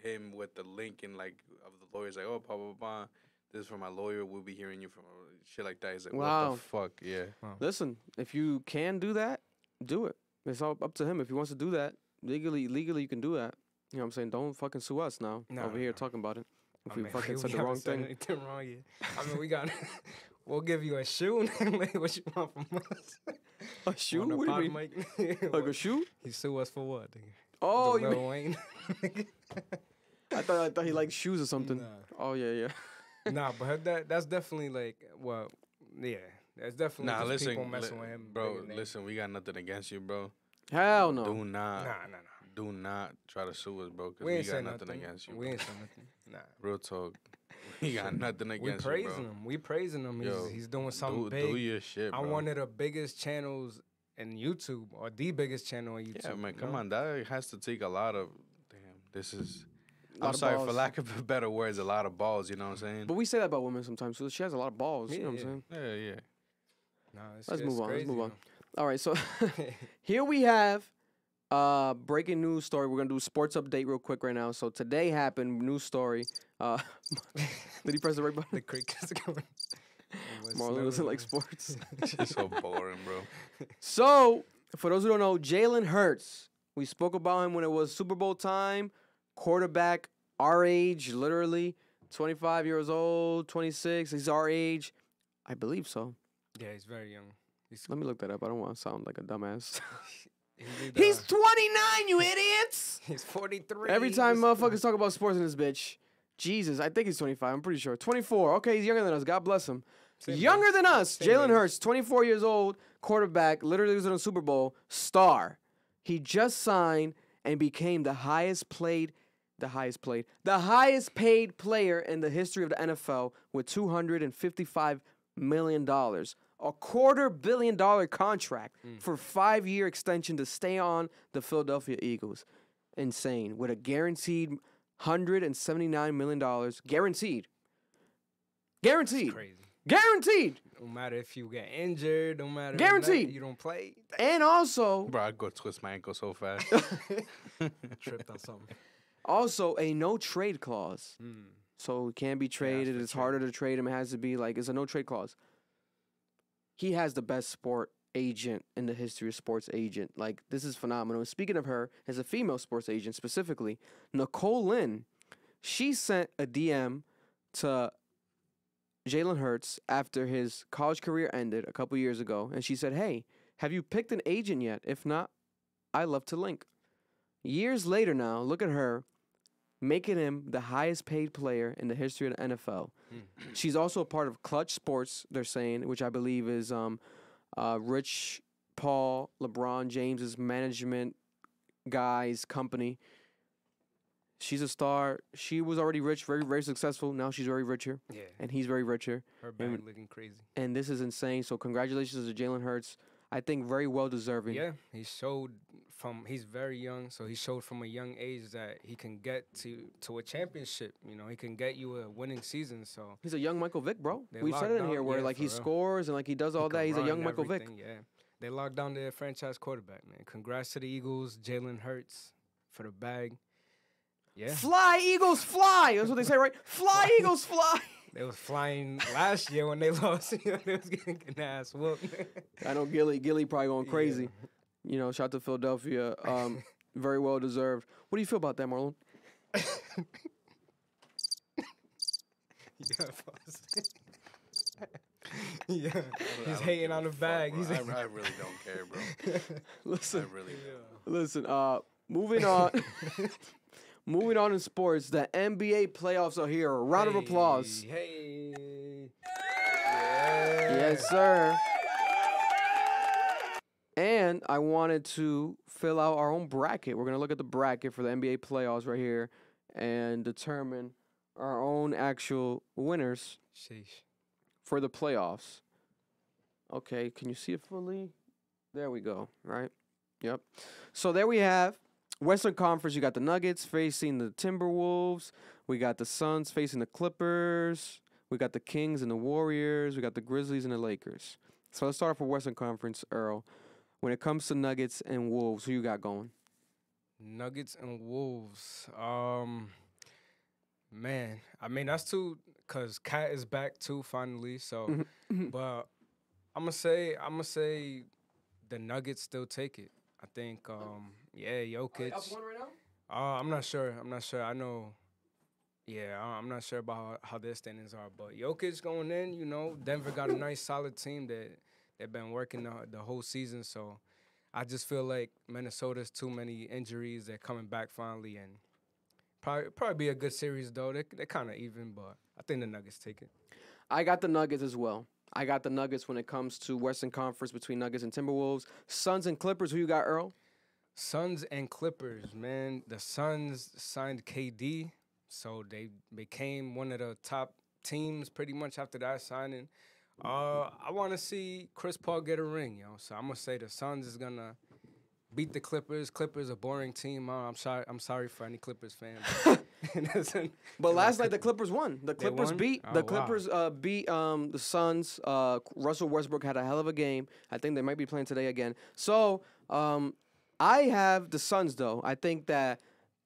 him with the link and like of the lawyer's like, oh, blah blah blah. This is from my lawyer. We'll be hearing you from shit like that. He's like, wow. What the fuck? Yeah. Wow. Listen, if you can do that, do it. It's all up to him. If he wants to do that legally, you can do that. You know what I'm saying? Don't fucking sue us now over here talking about it. If we fucking said the wrong thing. Wrong, yeah. I mean, we got. We'll give you a shoe. What you want from us? A shoe? What do you mean? Like a shoe? He sue us for what? Oh, you Lil Wayne. I thought he liked shoes or something. Nah. Oh yeah. Nah, but that's definitely like, well, yeah, that's definitely just listen, people messing with him, bro. Listen, we got nothing against you, bro. Hell no. Do not. Nah. Do not try to sue us, bro. Because We we ain't got say nothing nothing against you. We bro. ain't saying nothing. Nah. Real talk. We got nothing against you, bro. We praising him. He's doing something big. Do your shit, bro. I'm one of the biggest channels in YouTube, or the biggest channel on YouTube. Yeah, man, come on. That has to take a lot of, this is, Lot I'm of sorry, balls. for lack of better words, a lot of balls, you know what I'm saying? But we say that about women sometimes. So she has a lot of balls. You know what I'm saying? Yeah. Nah, Let's move on. Crazy, All right, so here we have breaking news story. We're gonna do a sports update real quick right now. So today happened, news story. Did he press the right button? The crickets going. Marlon doesn't like sports. It's just so boring, bro. So, for those who don't know, Jalen Hurts. We spoke about him when it was Super Bowl time. Quarterback, our age, literally. 25 years old, 26. He's our age. I believe so. Yeah, he's very young. Let me look that up. I don't want to sound like a dumbass. He's He's 29, you idiots! He's 43. Every time motherfuckers talk about sports in this bitch. Jesus, I think he's 25. I'm pretty sure. 24. Okay, he's younger than us. God bless him. Younger than us. Jalen Hurts, 24 years old, quarterback, literally was in a Super Bowl, star. He just signed and became the highest paid player in the history of the NFL with $255 million. A $250 million contract for 5-year extension to stay on the Philadelphia Eagles. Insane. With a guaranteed $179 million. Guaranteed. That's crazy. Guaranteed. No matter if you get injured, no matter Guaranteed. You don't play. And also, Bro, I'd go twist my ankle so fast. Tripped on something. also a no trade clause. So it can't be traded. for It's harder to trade him. It has to be like, it's a no trade clause. he has the best sport agent in the history of sports agent. Like, this is phenomenal. And speaking of her, as a female sports agent specifically, Nicole Lynn, she sent a DM to Jalen Hurts after his college career ended a couple years ago, and she said, "Hey, have you picked an agent yet? If not, I love to link." Years later now, look at her, making him the highest paid player in the history of the NFL. She's also a part of Clutch Sports, they're saying, which I believe is Rich Paul, LeBron James's management guy's company. She's a star. She was already rich, very, very successful. Now she's very richer. Yeah. And he's very richer. Her bag looking crazy. And this is insane. So congratulations to Jalen Hurts. I think very well deserving. Yeah, he showed he's very young, so he showed from a young age that he can get to a championship. You know, he can get you a winning season. So he's a young Michael Vick, bro. They We've said it in locked here down, where yeah, like he for real. scores and like he does all that. He's a young Michael Vick. Yeah, they locked down their franchise quarterback, man. Congrats to the Eagles, Jalen Hurts for the bag. Yeah, Fly, Eagles, fly. That's what they say, right? Fly, Eagles, fly. they was flying last year when they lost. You know, they was getting ass whooped. I know Gilly probably going crazy. You know, shout to Philadelphia. Very well deserved. What do you feel about that, Marlon? Yeah, he's hating on the bag. I really don't care, bro. Listen, I really don't. listen. Moving on. Moving on in sports, the NBA playoffs are here. A round of applause. Hey. Yes, sir. And I wanted to fill out our own bracket. We're going to look at the bracket for the NBA playoffs right here and determine our own actual winners Sheesh. for the playoffs. Okay, can you see it fully? There we go, right? Yep. So there we have Western Conference. You got the Nuggets facing the Timberwolves. We got the Suns facing the Clippers. We got the Kings and the Warriors. We got the Grizzlies and the Lakers. So let's start off with Western Conference, Earl. When it comes to Nuggets and Wolves, who you got going? Nuggets and Wolves. Man, I mean that's too, cause Cat is back too finally. So, but I'm gonna say the Nuggets still take it. I think, Jokic. Up one right now? I'm not sure. I know. Yeah, I'm not sure about how their standings are, but Jokic going in. You know, Denver got a nice solid team that they've been working the whole season. So I just feel like Minnesota's too many injuries. They're coming back finally, and probably be a good series though. They're kind of even, but I think the Nuggets take it. I got the Nuggets as well. I got the Nuggets when it comes to Western Conference between Nuggets and Timberwolves. Suns and Clippers, who you got, Earl? Suns and Clippers, man. The Suns signed KD, so they became one of the top teams pretty much after that signing. I want to see Chris Paul get a ring, yo. So I'm gonna say the Suns is gonna beat the Clippers. Clippers a boring team. I'm sorry for any Clippers fans. But last night the Clippers won. The Clippers won? beat Oh, the wow. Clippers beat the Suns. Russell Westbrook had a hell of a game. I think they might be playing today again. So I have the Suns though. I think that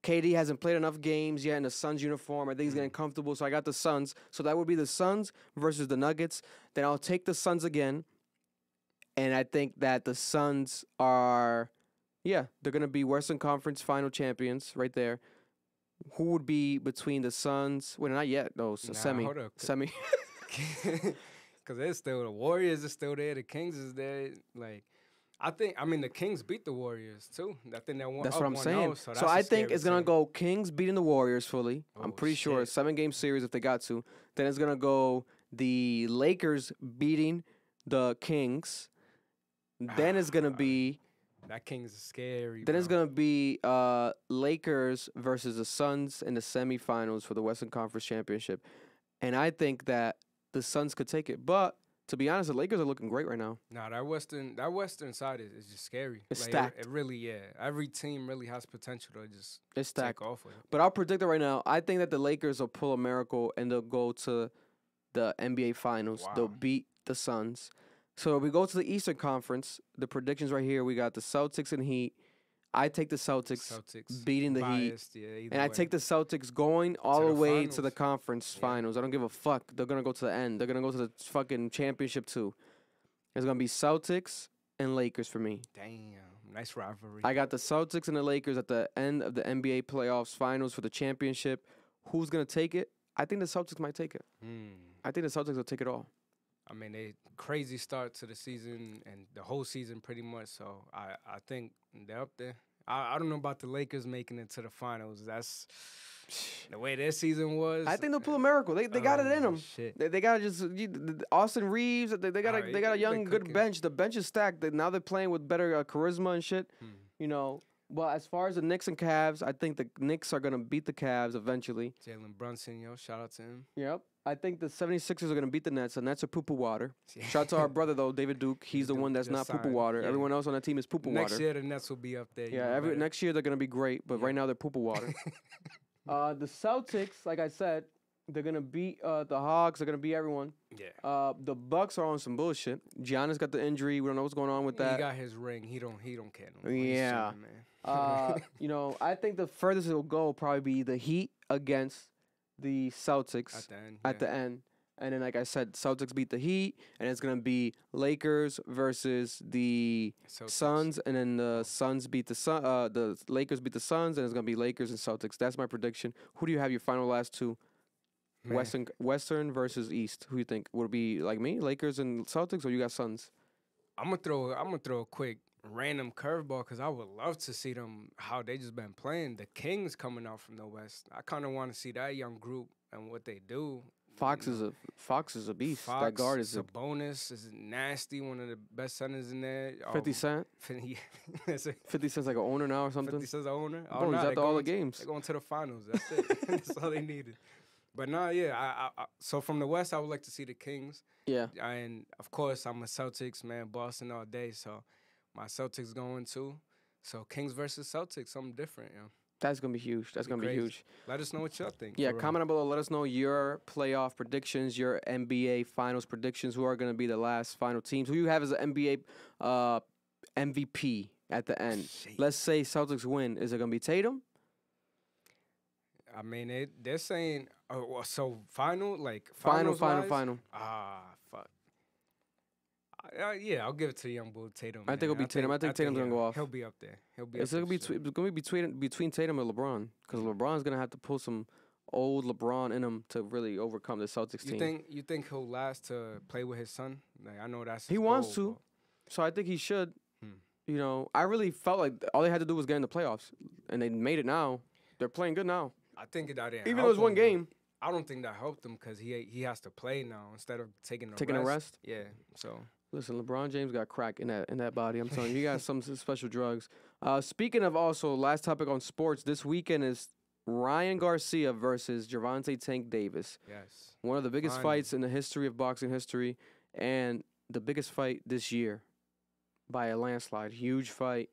KD hasn't played enough games yet in the Suns uniform. I think he's getting comfortable. So I got the Suns. So that would be the Suns versus the Nuggets. Then I'll take the Suns again. And I think that the Suns are, they're going to be Western Conference final champions right there. Who would be between the Suns? Well, not yet, though. So semi. hold up. Semi. Because there's still the Warriors are still there. The Kings is there. Like, I mean, the Kings beat the Warriors, too. I think they won. That's what I'm 1-0, saying. So, So I think it's going to to go Kings beating the Warriors fully. I'm Oh, pretty sure. shit. 7-game series if they got to. Then it's going to go the Lakers beating the Kings. Then it's going to be... That Kings is scary. Then it's bro. going to be Lakers versus the Suns in the semifinals for the Western Conference Championship. And I think that the Suns could take it. But to be honest, the Lakers are looking great right now. Nah, that Western side is just scary. It's Like, stacked. It really, yeah. Every team really has potential to just It's stacked. take off with it. But I'll predict it right now. I think that the Lakers will pull a miracle and they'll go to the NBA Finals. Wow. They'll beat the Suns. So if we go to the Eastern Conference, the predictions right here, we got the Celtics and Heat. I take the Celtics beating the biased, Heat. Yeah, And I take the Celtics going all To the the way to the finals. conference finals. I don't give a fuck. They're going to go to the end. They're going to go to the fucking championship too. It's gonna be Celtics and Lakers for me. Damn, nice rivalry. I got the Celtics and the Lakers at the end of the NBA playoffs finals for the championship. Who's gonna take it? I think the Celtics might take it. I think the Celtics will take it all. I mean, they crazy start to the season and the whole season pretty much. So I think they're up there. I don't know about the Lakers making it to the finals. That's the way their season was. I think they'll pull a miracle. They got it in them. Shit. They got to just Austin Reeves. They got a young good cooking. bench. The bench is stacked. Now they're playing with better charisma and shit. You know. But as far as the Knicks and Cavs, I think the Knicks are gonna beat the Cavs eventually. Jalen Brunson, shout out to him. Yep. I think the 76ers are gonna beat the Nets. The Nets are poo-poo water. Shout out to our brother though, David Duke. He's the one that's not poo-poo water. Yeah. Everyone else on that team is poo-poo water. Next year the Nets will be up there. Yeah, next year they're gonna be great, but right now they're poo-poo water. The Celtics, like I said, they're gonna beat the Hawks. They're gonna beat everyone. Yeah. The Bucks are on some bullshit. Giannis got the injury. We don't know what's going on with that. He got his ring. He don't care no more. Yeah. He's man. You know, I think the furthest it'll go will probably be the Heat against the Celtics At the end. And then, like I said, Celtics beat the Heat, and it's gonna be Lakers versus the Celtics. Suns, and then the Suns beat the Lakers beat the Suns, and it's gonna be Lakers and Celtics. That's my prediction. Who do you have your final last two? Man. Western versus East. Who you think would it be? Like me, Lakers and Celtics, or you got Suns? I'm gonna throw a quick random curveball because I would love to see them how they just been playing. The Kings coming out from the West. I kind of want to see that young group and what they do. Foxx is a beast. Foxx, That guard is a bonus. Is nasty. One of the best centers in there. 50 Cent. 50 Cent's like an owner now or something. 50 Cent's an owner. Bro, he's at all the games. They're going to the finals. That's it. That's all they needed. But no, yeah. So from the West, I would like to see the Kings. Yeah. And of course, I'm a Celtics man, Boston all day. So my Celtics going too. So Kings versus Celtics, something different, That's gonna be huge. That's gonna be huge. Let us know what y'all think. Yeah, comment below. Let us know your playoff predictions, your NBA Finals predictions. Who are gonna be the last final teams? Who you have as an NBA MVP at the end? Shit. Let's say Celtics win. Is it gonna be Tatum? I mean, they're saying so final. Final. Ah, fuck. Yeah, I'll give it to young bull Tatum. I think it'll be Tatum. I think Tatum's gonna go off. He'll be up there. It's gonna be between Tatum and LeBron because LeBron's gonna have to pull some old LeBron in him to really overcome the Celtics team. You think he'll last to play with his son? Like I know that's he wants to, so I think he should. You know, I really felt like all they had to do was get in the playoffs, and they made it now. They're playing good now. I think that even though it was one game. I don't think that helped him because he has to play now instead of taking a rest. Yeah, so. Listen, LeBron James got crack in that body. I'm telling you, he got some special drugs. Speaking of also, last topic on sports, this weekend is Ryan Garcia versus Gervonta Tank Davis. Yes. One of the biggest fights in the history of boxing history, and the biggest fight this year by a landslide. Huge fight.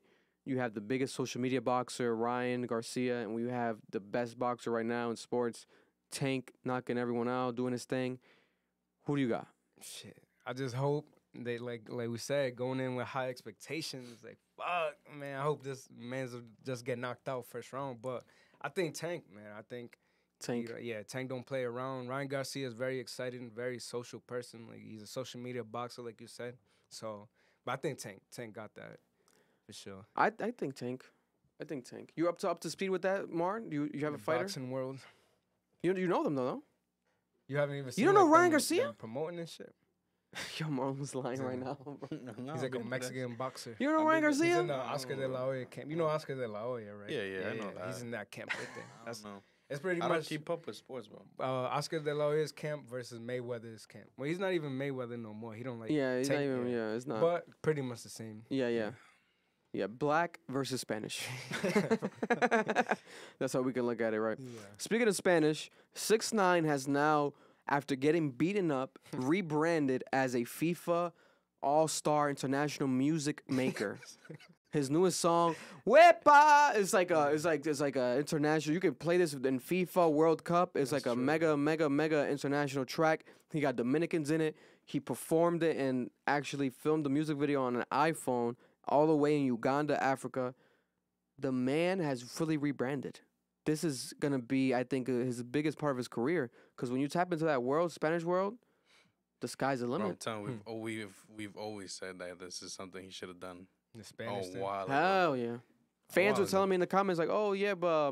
You have the biggest social media boxer, Ryan Garcia, and we have the best boxer right now in sports, Tank, knocking everyone out, doing his thing. Who do you got? Shit. I just hope they like we said, going in with high expectations. Like, fuck, man, I hope this man's just get knocked out first round. But I think Tank, man. I think Tank. Tank don't play around. Ryan Garcia is very exciting, very social person. Like he's a social media boxer, like you said. So, but I think Tank got that for sure. I think Tank. You up to speed with that, Marn? You have a fighter? Boxing world. You know them though, no? You haven't even seen. You don't know Ryan Garcia? Promoting this shit. Yo, Marn was lying right now. No, He's like a Mexican boxer. You don't know Ryan Garcia? He's in the Oscar de la Hoya camp. You know Oscar de la Hoya, right? Yeah, I know that. He's in that camp right there. I don't know. It's pretty I much. don't keep up with sports, bro. Oscar de la Hoya's camp versus Mayweather's camp. Well, he's not even Mayweather no more. He don't like. Yeah, he's not Tank even. yet. Yeah, it's not. But pretty much the same. Yeah, black versus Spanish. That's how we can look at it, right? Yeah. Speaking of Spanish, 6ix9ine has now, after getting beaten up, rebranded as a FIFA All-Star International Music Maker. His newest song, "Wepa," is like a international. You can play this in FIFA World Cup. It's like a mega international track. He got Dominicans in it. He performed it and actually filmed the music video on an iPhone all the way in Uganda, Africa. The man has fully rebranded. This is gonna be, I think, his biggest part of his career. Because when you tap into that world, Spanish world, the sky's the Bro, I'm limit. telling you, we've always said that this is something he should have done The Spanish a thing. while ago. Hell yeah. Fans were wow. telling me in the comments like, oh yeah, but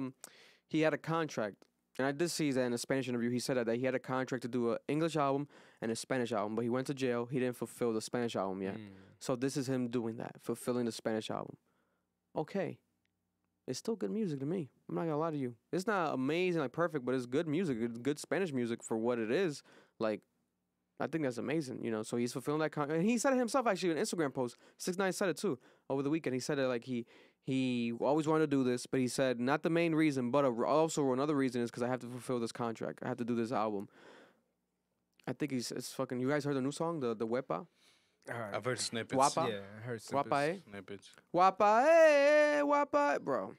he had a contract. And I did see that in a Spanish interview. He said that he had a contract to do an English album and a Spanish album, but he went to jail. He didn't fulfill the Spanish album yet. So this is him doing that, fulfilling the Spanish album. Okay. It's still good music to me. I'm not gonna lie to you. It's not amazing, like perfect, but it's good music. It's good Spanish music for what it is. Like, I think that's amazing, you know. So he's fulfilling that contract. And he said it himself actually in an Instagram post. 6ix9ine said it too over the weekend. He said that like he always wanted to do this, but he said not the main reason, but also another reason is because I have to fulfill this contract. I have to do this album. I think it's fucking. You guys heard the new song, the Wepa? I've heard snippets. Guapa? Yeah, I heard snippets. Guapa, eh? Snippets. Wapa, eh, wapa, bro.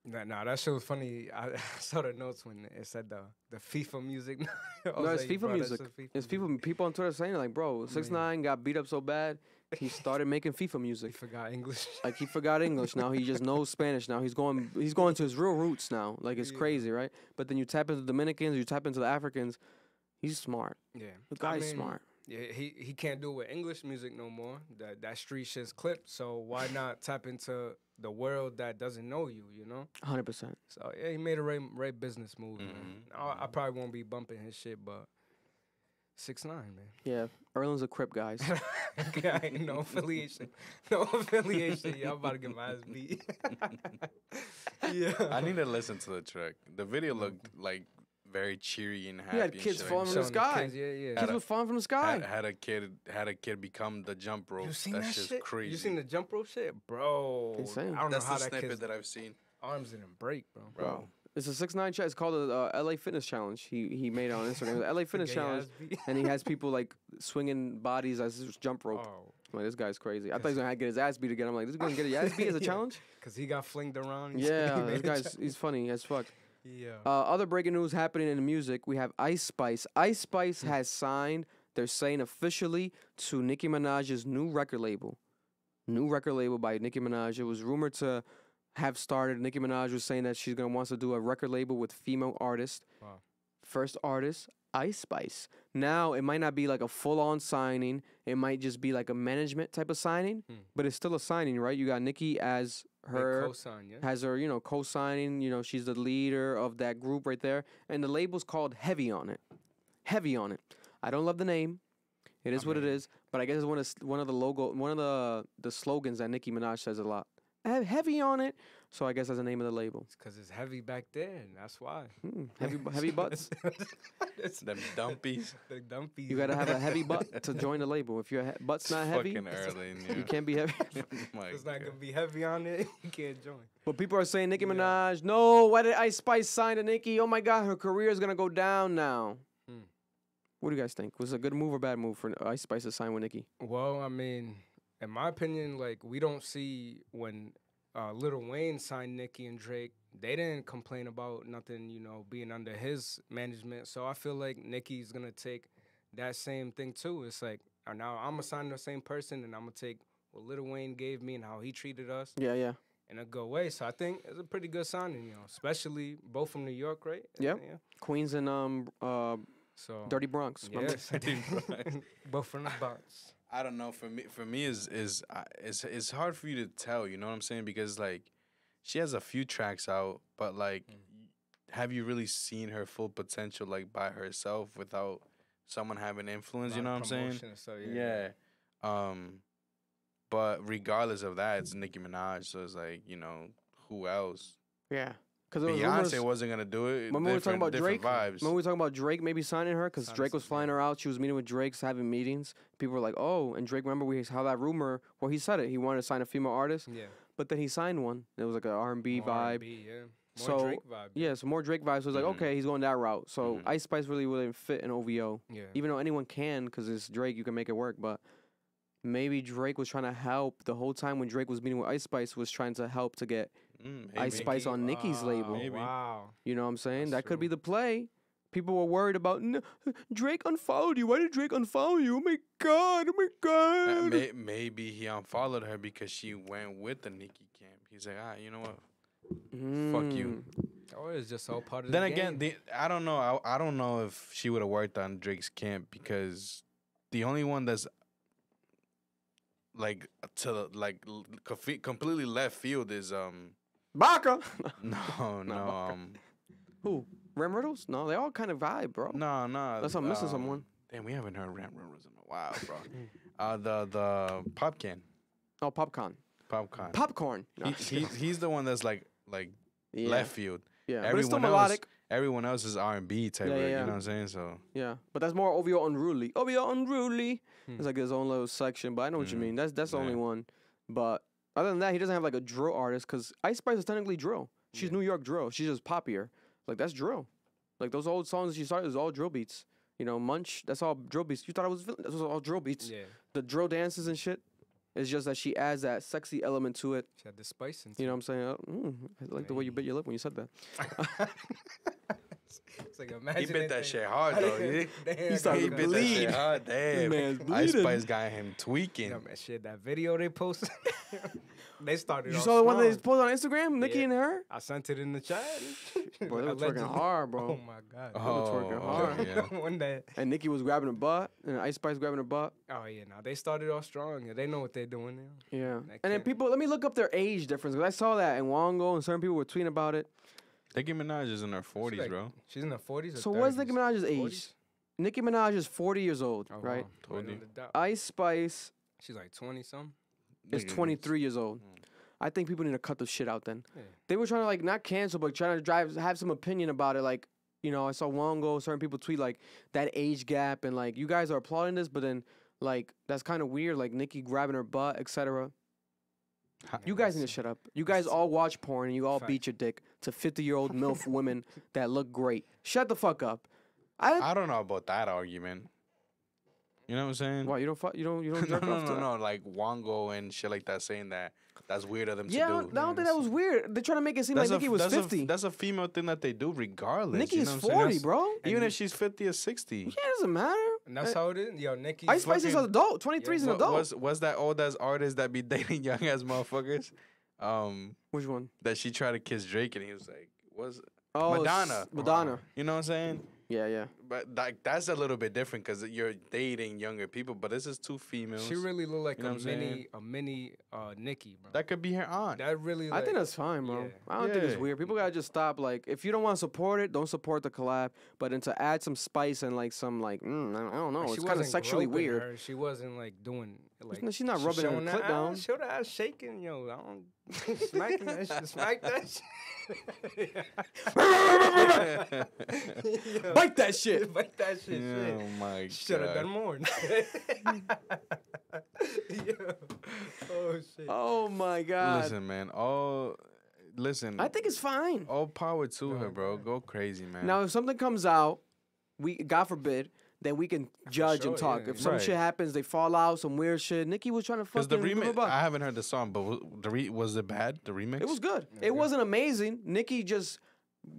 Nah, that shit was funny. I saw the notes when it said the FIFA music. No, it's FIFA music. It's FIFA. People on Twitter saying like, bro, 6ix9ine got beat up so bad, he started making FIFA He music. forgot English. Like he forgot English. Now he just knows Spanish. Now he's going to his real roots now. Like it's crazy, right? But then you tap into the Dominicans, you tap into the Africans. He's smart. Yeah, The guy's smart. Yeah, he can't do it with English music no more. That street shit's clipped. So why not tap into the world that doesn't know you? You know. 100%. So yeah, he made a right business move. Man. I probably won't be bumping his shit, but 6ix9ine, man. Yeah, Erlin's a Crip, guys. Yeah, ain't no affiliation. No affiliation. Yeah, I'm about to get my ass beat. Yeah. I need to listen to the track. The video looked like very cheery and happy. He had and kids shit falling like from the Showing sky. kids, yeah. Kids were falling from the sky. Had a kid become the jump rope. You seen That's that just shit? crazy. You seen the jump rope shit, bro? Insane. I don't That's know how the that snippet kid's that I've seen. arms didn't break, bro. Bro. It's a 6ix9ine challenge. It's called the LA Fitness Challenge. He made it on Instagram. The LA Fitness Gay Challenge. ass beat. And he has people like swinging bodies as his jump rope. Oh, I'm like, this guy's crazy. I thought he was going to get his ass beat again. I'm like, this is going to get his ass beat as a Yeah. challenge? cause he got flinged around. Yeah, He this made a guy's, challenge. he's funny as fuck. Yeah. Other breaking news happening in the music. We have Ice Spice. Ice Spice has signed, they're saying officially, to Nicki Minaj's new record label. New record label by Nicki Minaj. It was rumored to have started. Nicki Minaj was saying that she's going to wants to do a record label with female artists. Wow. First artist, Ice Spice. Now, it might not be like a full-on signing. It might just be like a management type of signing, but it's still a signing, right? You got Nicki as her, cosign, yeah. has her, co-signing. She's the leader of that group right there. And the label's called Heavy on It. Heavy on It. I don't love the name. It is what it is, but I guess it's one of the slogans that Nicki Minaj says a lot. Heavy on it. So I guess that's the name of the label. It's cause it's heavy back there, and that's why. Heavy butts. Them dumpies. The dumpies. You gotta have a heavy butt to join the label. If your butt's not heavy, Fucking early. you can't be heavy. My It's not God. gonna be heavy on it. You can't join. But people are saying Nicki Minaj. No, why did Ice Spice sign to Nicki? Oh my God, her career is gonna go down now. What do you guys think? Was it a good move or bad move for Ice Spice to sign with Nicki? Well, I mean, in my opinion, like we don't see when Lil Wayne signed Nicki and Drake, they didn't complain about nothing, being under his management. So I feel like Nicki's gonna take that same thing too. It's like now I'm gonna sign the same person, and I'm gonna take what Lil Wayne gave me and how he treated us Yeah. in a good way. So I think it's a pretty good signing, especially both from New York, right? Yep. Yeah. Queens and So Dirty Bronx. Remember? yes, both from the Bronx. I don't know. For me is it's hard for you to tell. You know what I'm saying? Because like she has a few tracks out, but like, have you really seen her full potential like by herself without someone having influence? You know what I'm saying? So, Yeah. But regardless of that, it's Nicki Minaj. So it's like, who else? Yeah. Because Beyonce wasn't gonna do it. Remember we were talking about different Drake? vibes. Remember we were talking about Drake maybe signing her? Because Signing Drake was some- flying her out. She was meeting with Drake, having meetings. People were like, oh, and Drake, remember how that rumor, well, he said it. He wanted to sign a female artist, Yeah. but then he signed one. It was like an R&B More vibe. R&B, yeah. More So, Drake vibe. Yeah, so more Drake vibes. So it was like, okay, he's going that route. So Mhm. Ice Spice really wouldn't fit in OVO. Yeah. Even though anyone can, because it's Drake, you can make it work. But maybe Drake was trying to help the whole time when Drake was meeting with Ice Spice, was trying to help to get Ice Maybe. Spice on Nicki's label. Maybe. Wow. You know what I'm saying? That's That could be true. the play. People were worried about Drake unfollowed you. Why did Drake unfollow you? Oh my God! Oh my God! Maybe he unfollowed her because she went with the Nicki camp. He's like, you know what? Fuck you. Or it's just all part of Then the again, game. I don't know. I don't know if she would have worked on Drake's camp because the only one that's like completely left field is Baka. no. Who? Ram Riddles? No, they all kind of vibe, bro. No. Unless I'm missing someone. Damn, we haven't heard Ram Riddles in a while, bro. The Popcan. Oh, Popcorn. Popcorn. He's the one that's like Yeah. left field. Yeah, but it's still melodic. Everyone else is R&B type. Yeah, of, yeah, You yeah. know what I'm saying? So Yeah, but that's more OVO Unruly. OVO Unruly. It's like his own little section, but I know what you mean. That's the only one. But other than that, he doesn't have like a drill artist because Ice Spice is technically drill. She's New York drill. She's just poppier. Like that's drill. Like those old songs that she started is all drill beats. You know, Munch. That's all drill beats. You thought that was all drill beats. Yeah. The drill dances and shit. It's just that she adds that sexy element to it. She had the spice in You know what I'm saying? I like the way you bit your lip when you said that. It's like imagine he bit that shit hard though. He started He to bit that bleed. shit hard. Damn. Man's Ice bleeding. Spice got him tweaking. Yeah, man, shit, that video they posted, they started. You off saw the one they strong. posted on Instagram, Nicki Yeah. and her? I sent it in the chat. Boy, they were twerking Allegedly. hard, bro. Oh my god. twerking hard. Yeah. One day. And Nicki was grabbing her butt, and Ice Spice grabbing her butt. Oh yeah, now they started off strong. Yeah, they know what they're doing now. Yeah. That And then can't- people, let me look up their age difference, because I saw that in Wongo, and certain people were tweeting about it. Nicki Minaj is in her 40s, like- bro. She's in her 40s. Or So what's 30s? Nicki Minaj's age? 40s? Nicki Minaj is 40 years old, Oh, right? wow. Told Right you. on the dot. Ice Spice She's like 20 something. is Nigga, 23 years old. I think people need to cut the shit out then. Yeah. They were trying to, like, not cancel, but trying to have some opinion about it. Like, you know, I saw Wongo, certain people tweet, like, that age gap, and, like, you guys are applauding this, but then, like, that's kind of weird, like, Nicki grabbing her butt, etc. You guys need to shut up. You guys all watch porn and you all Fact. beat your dick to 50-year-old MILF women that look great. Shut the fuck up. I don't know about that argument. You know what I'm saying? What, you don't no, jerk off to that? no. Like Wongo and shit like that, saying that that's weird of them Yeah, to I do. don't think that was weird. They're trying to make it seem like Nicki was 50. That's a female thing that they do regardless. Nicki you is know what I'm 40, saying? bro. Even if she's 50 or 60. Yeah, it doesn't matter. And that's how it is. Yo, Nicki. Ice Spice is an fucking- adult. 23 is an adult. Was that old ass artist that be dating young ass motherfuckers? Which one? That she tried to kiss Drake and he was like, Oh, Madonna. Madonna. You know what I'm saying? Yeah, yeah. But like that's a little bit different because you're dating younger people. But this is two females. She really looked like You know a what I'm saying? mini Nicki, bro. That could be her aunt. That really. I Like, think that's fine, bro. yeah. I don't think it's Yeah. weird. People gotta just stop. Like, if you don't want to support it, don't support the collab. But then to add some spice and like some like, I don't know, like, it's she kind of wasn't sexually groping weird. her. She wasn't like doing like. She's not rubbing her showing clit that down. ass, show the ass shaking, yo. I don't smacking that shit. Smack that shit. Bite that shit. Bite that shit. Oh my god. Should have done more. Yo. Oh shit. Oh my god. Listen, man. Listen. I think it's fine. all power to her, bro. Go crazy, man. Now, if something comes out, God forbid, then we can judge and sure, talk. yeah, If some right. shit happens, they fall out, some weird shit. Nicki was trying to because the fucking give her remix, butt. I haven't heard the song, but was it bad? The remix? It was good. It wasn't amazing. Nicki just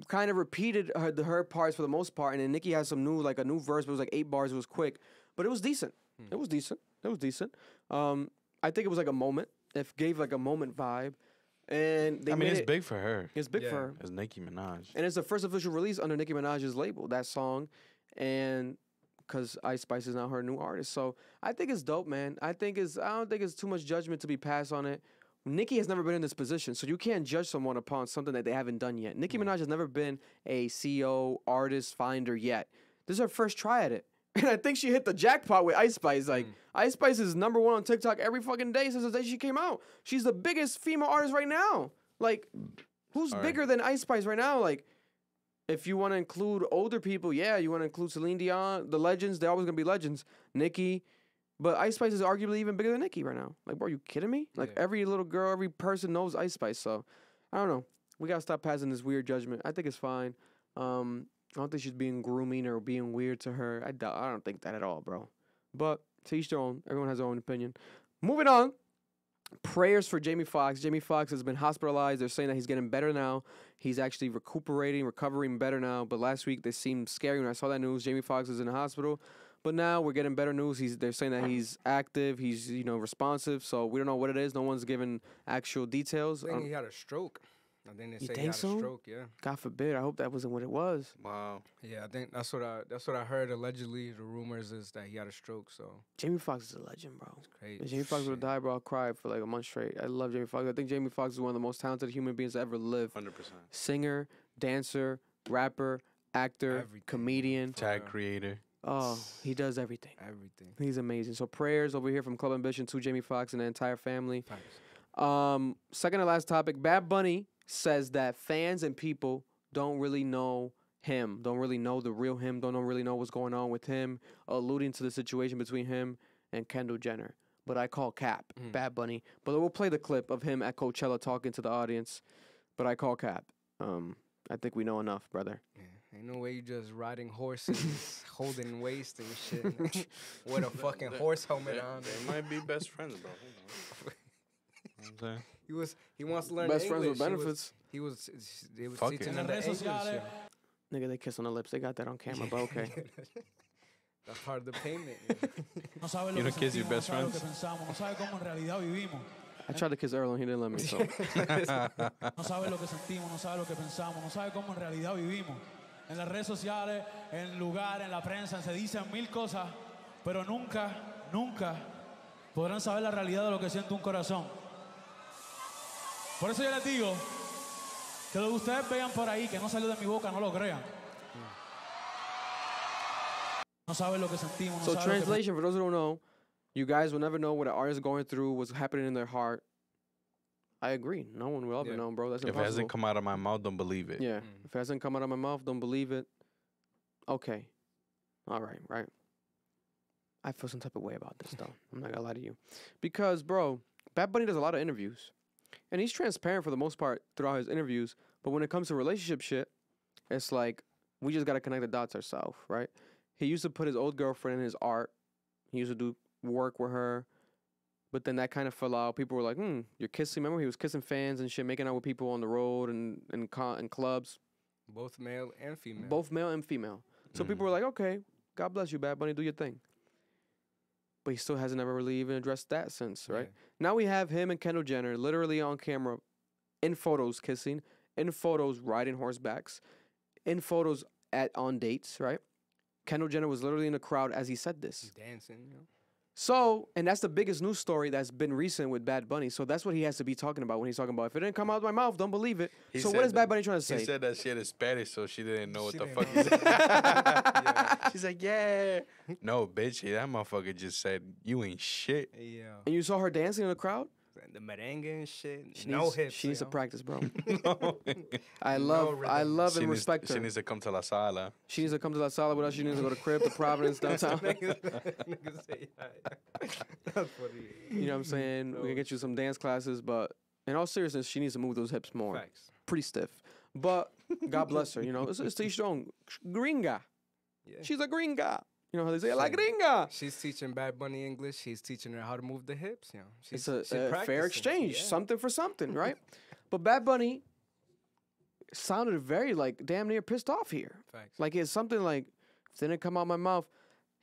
kind of repeated her parts for the most part, and then Nicki has some new verse, but it was like 8 bars. It was quick, but it was decent. It was decent. It was decent. I think it was like a moment. It gave like a moment vibe, and they I mean, made it's it, big for her. It's big Yeah. for her, It's Nicki Minaj. and it's the first official release under Nicki Minaj's label. That song, and because Ice Spice is now her new artist, so I think it's dope, man. I don't think it's too much judgment to be passed on it. Nicki has never been in this position, so you can't judge someone upon something that they haven't done yet. Nicki Minaj has never been a CEO, artist, finder yet. This is her first try at it. And I think she hit the jackpot with Ice Spice. Like, Ice Spice is #1 on TikTok every fucking day since the day she came out. She's the biggest female artist right now. Like, who's All right. bigger than Ice Spice right now? Like, if you want to include older people, yeah, you want to include Celine Dion, the legends, they're always going to be legends. Nicki. But Ice Spice is arguably even bigger than Nicki right now. Like, bro, are you kidding me? Like, Yeah. every little girl, every person knows Ice Spice. So, I don't know. We got to stop passing this weird judgment. I think it's fine. I don't think she's being grooming or being weird to her. I don't think that at all, bro. But to each their own. Everyone has their own opinion. Moving on. Prayers for Jamie Foxx. Jamie Foxx has been hospitalized. They're saying that he's getting better now. He's actually recovering better now. But last week, they seemed scary when I saw that news. Jamie Foxx is in the hospital. But now we're getting better news. They're saying that he's active. He's responsive. So we don't know what it is. No one's given actual details. I think he had a stroke. I think they You say he think had so? a stroke. Yeah. God forbid. I hope that wasn't what it was. Wow. Yeah, I think that's what I heard. Allegedly, the rumors is that he had a stroke. So Jamie Foxx is a legend, bro. it's crazy. If Jamie Foxx would have died, bro, I'll cry for like a month straight. I love Jamie Foxx. I think Jamie Foxx is one of the most talented human beings to ever live. 100%. Singer, dancer, rapper, actor, Everything, comedian. Tag creator. Oh, he does everything. Everything. He's amazing. So prayers over here from Club Ambition to Jamie Foxx and the entire family. Thanks. Second to last topic, Bad Bunny says that fans and people don't really know him, don't really know the real him, don't really know what's going on with him, alluding to the situation between him and Kendall Jenner. But I call cap, Bad Bunny. But we'll play the clip of him at Coachella talking to the audience. But I call cap. I think we know enough, brother. Yeah, ain't no way you just riding horses, holding waist and shit, with a fucking horse helmet on. They might be best friends, bro. Who knows? You know what I'm saying? He wants to learn Best friends English. with benefits. He was Fuck teaching it. him the English. Yeah. Nigga, they kiss on the lips. They got that on camera, but okay. That's part of the payment. You don't kiss your best friends? I tried to kiss Earl and he didn't let me, so. No sabe lo que sentimos, no sabe lo que pensamos, no sabe cómo en realidad vivimos. En las redes sociales, en el lugar, en la prensa, se dicen mil cosas, pero nunca, nunca podrán saber la realidad de lo que siente un corazón. Por eso yo les digo que lo que ustedes vean por ahí, que no salió de mi boca, no lo crean. No saben lo que sentimos, no So saben lo que translation, for those who don't know, you guys will never know what an artist is going through, what's happening in their heart. I agree. No one will ever Yeah. know, bro. That's If it impossible. hasn't come out of my mouth, don't believe it. Yeah. If it hasn't come out of my mouth, don't believe it. Okay. All right, right. I feel some type of way about this, though. I'm not gonna lie to you. Because, bro, Bad Bunny does a lot of interviews. And he's transparent for the most part throughout his interviews. But when it comes to relationship shit, it's like, we just gotta connect the dots ourselves, right? He used to put his old girlfriend in his art. He used to do work with her. But then that kind of fell out. People were like, you're kissing. Remember, he was kissing fans and shit, making out with people on the road and clubs. Both male and female. Both male and female. So people were like, okay, God bless you, Bad Bunny, do your thing. But he still hasn't ever really even addressed that since, right? Yeah. Now we have him and Kendall Jenner literally on camera, in photos kissing, in photos riding horsebacks, in photos on dates, right? Kendall Jenner was literally in the crowd as he said this. Dancing, you know? So, and that's the biggest news story that's been recent with Bad Bunny. So that's what he has to be talking about when he's talking about, if it didn't come out of my mouth, don't believe it. He So said what is that- Bad Bunny trying to say? He said that shit in Spanish, so she didn't know what She the didn't fuck know. he said. She's like, yeah. No, bitch, that motherfucker just said, you ain't shit. Yeah. And you saw her dancing in the crowd? The merengue and shit. She no needs, hips. She needs to yo. practice, bro. No. I No love She and needs- respect her. She needs to come to La Sala. She needs to come to La Sala with us. She needs to go to Crib, to Providence, downtown. Niggas say, yeah. That's funny. You know what I'm saying? We can get you some dance classes, but in all seriousness, she needs to move those hips more. Facts. Pretty stiff. But God bless her, you know. It's to each their own. Gringa. Yeah. She's a gringa. You know how they say, la gringa. She's teaching Bad Bunny English. He's teaching her how to move the hips. You know, It's she's a fair practicing. exchange, Yeah. something for something, right? But Bad Bunny sounded very, like, damn near pissed off here. Facts. Like, it's something like, if it didn't come out my mouth.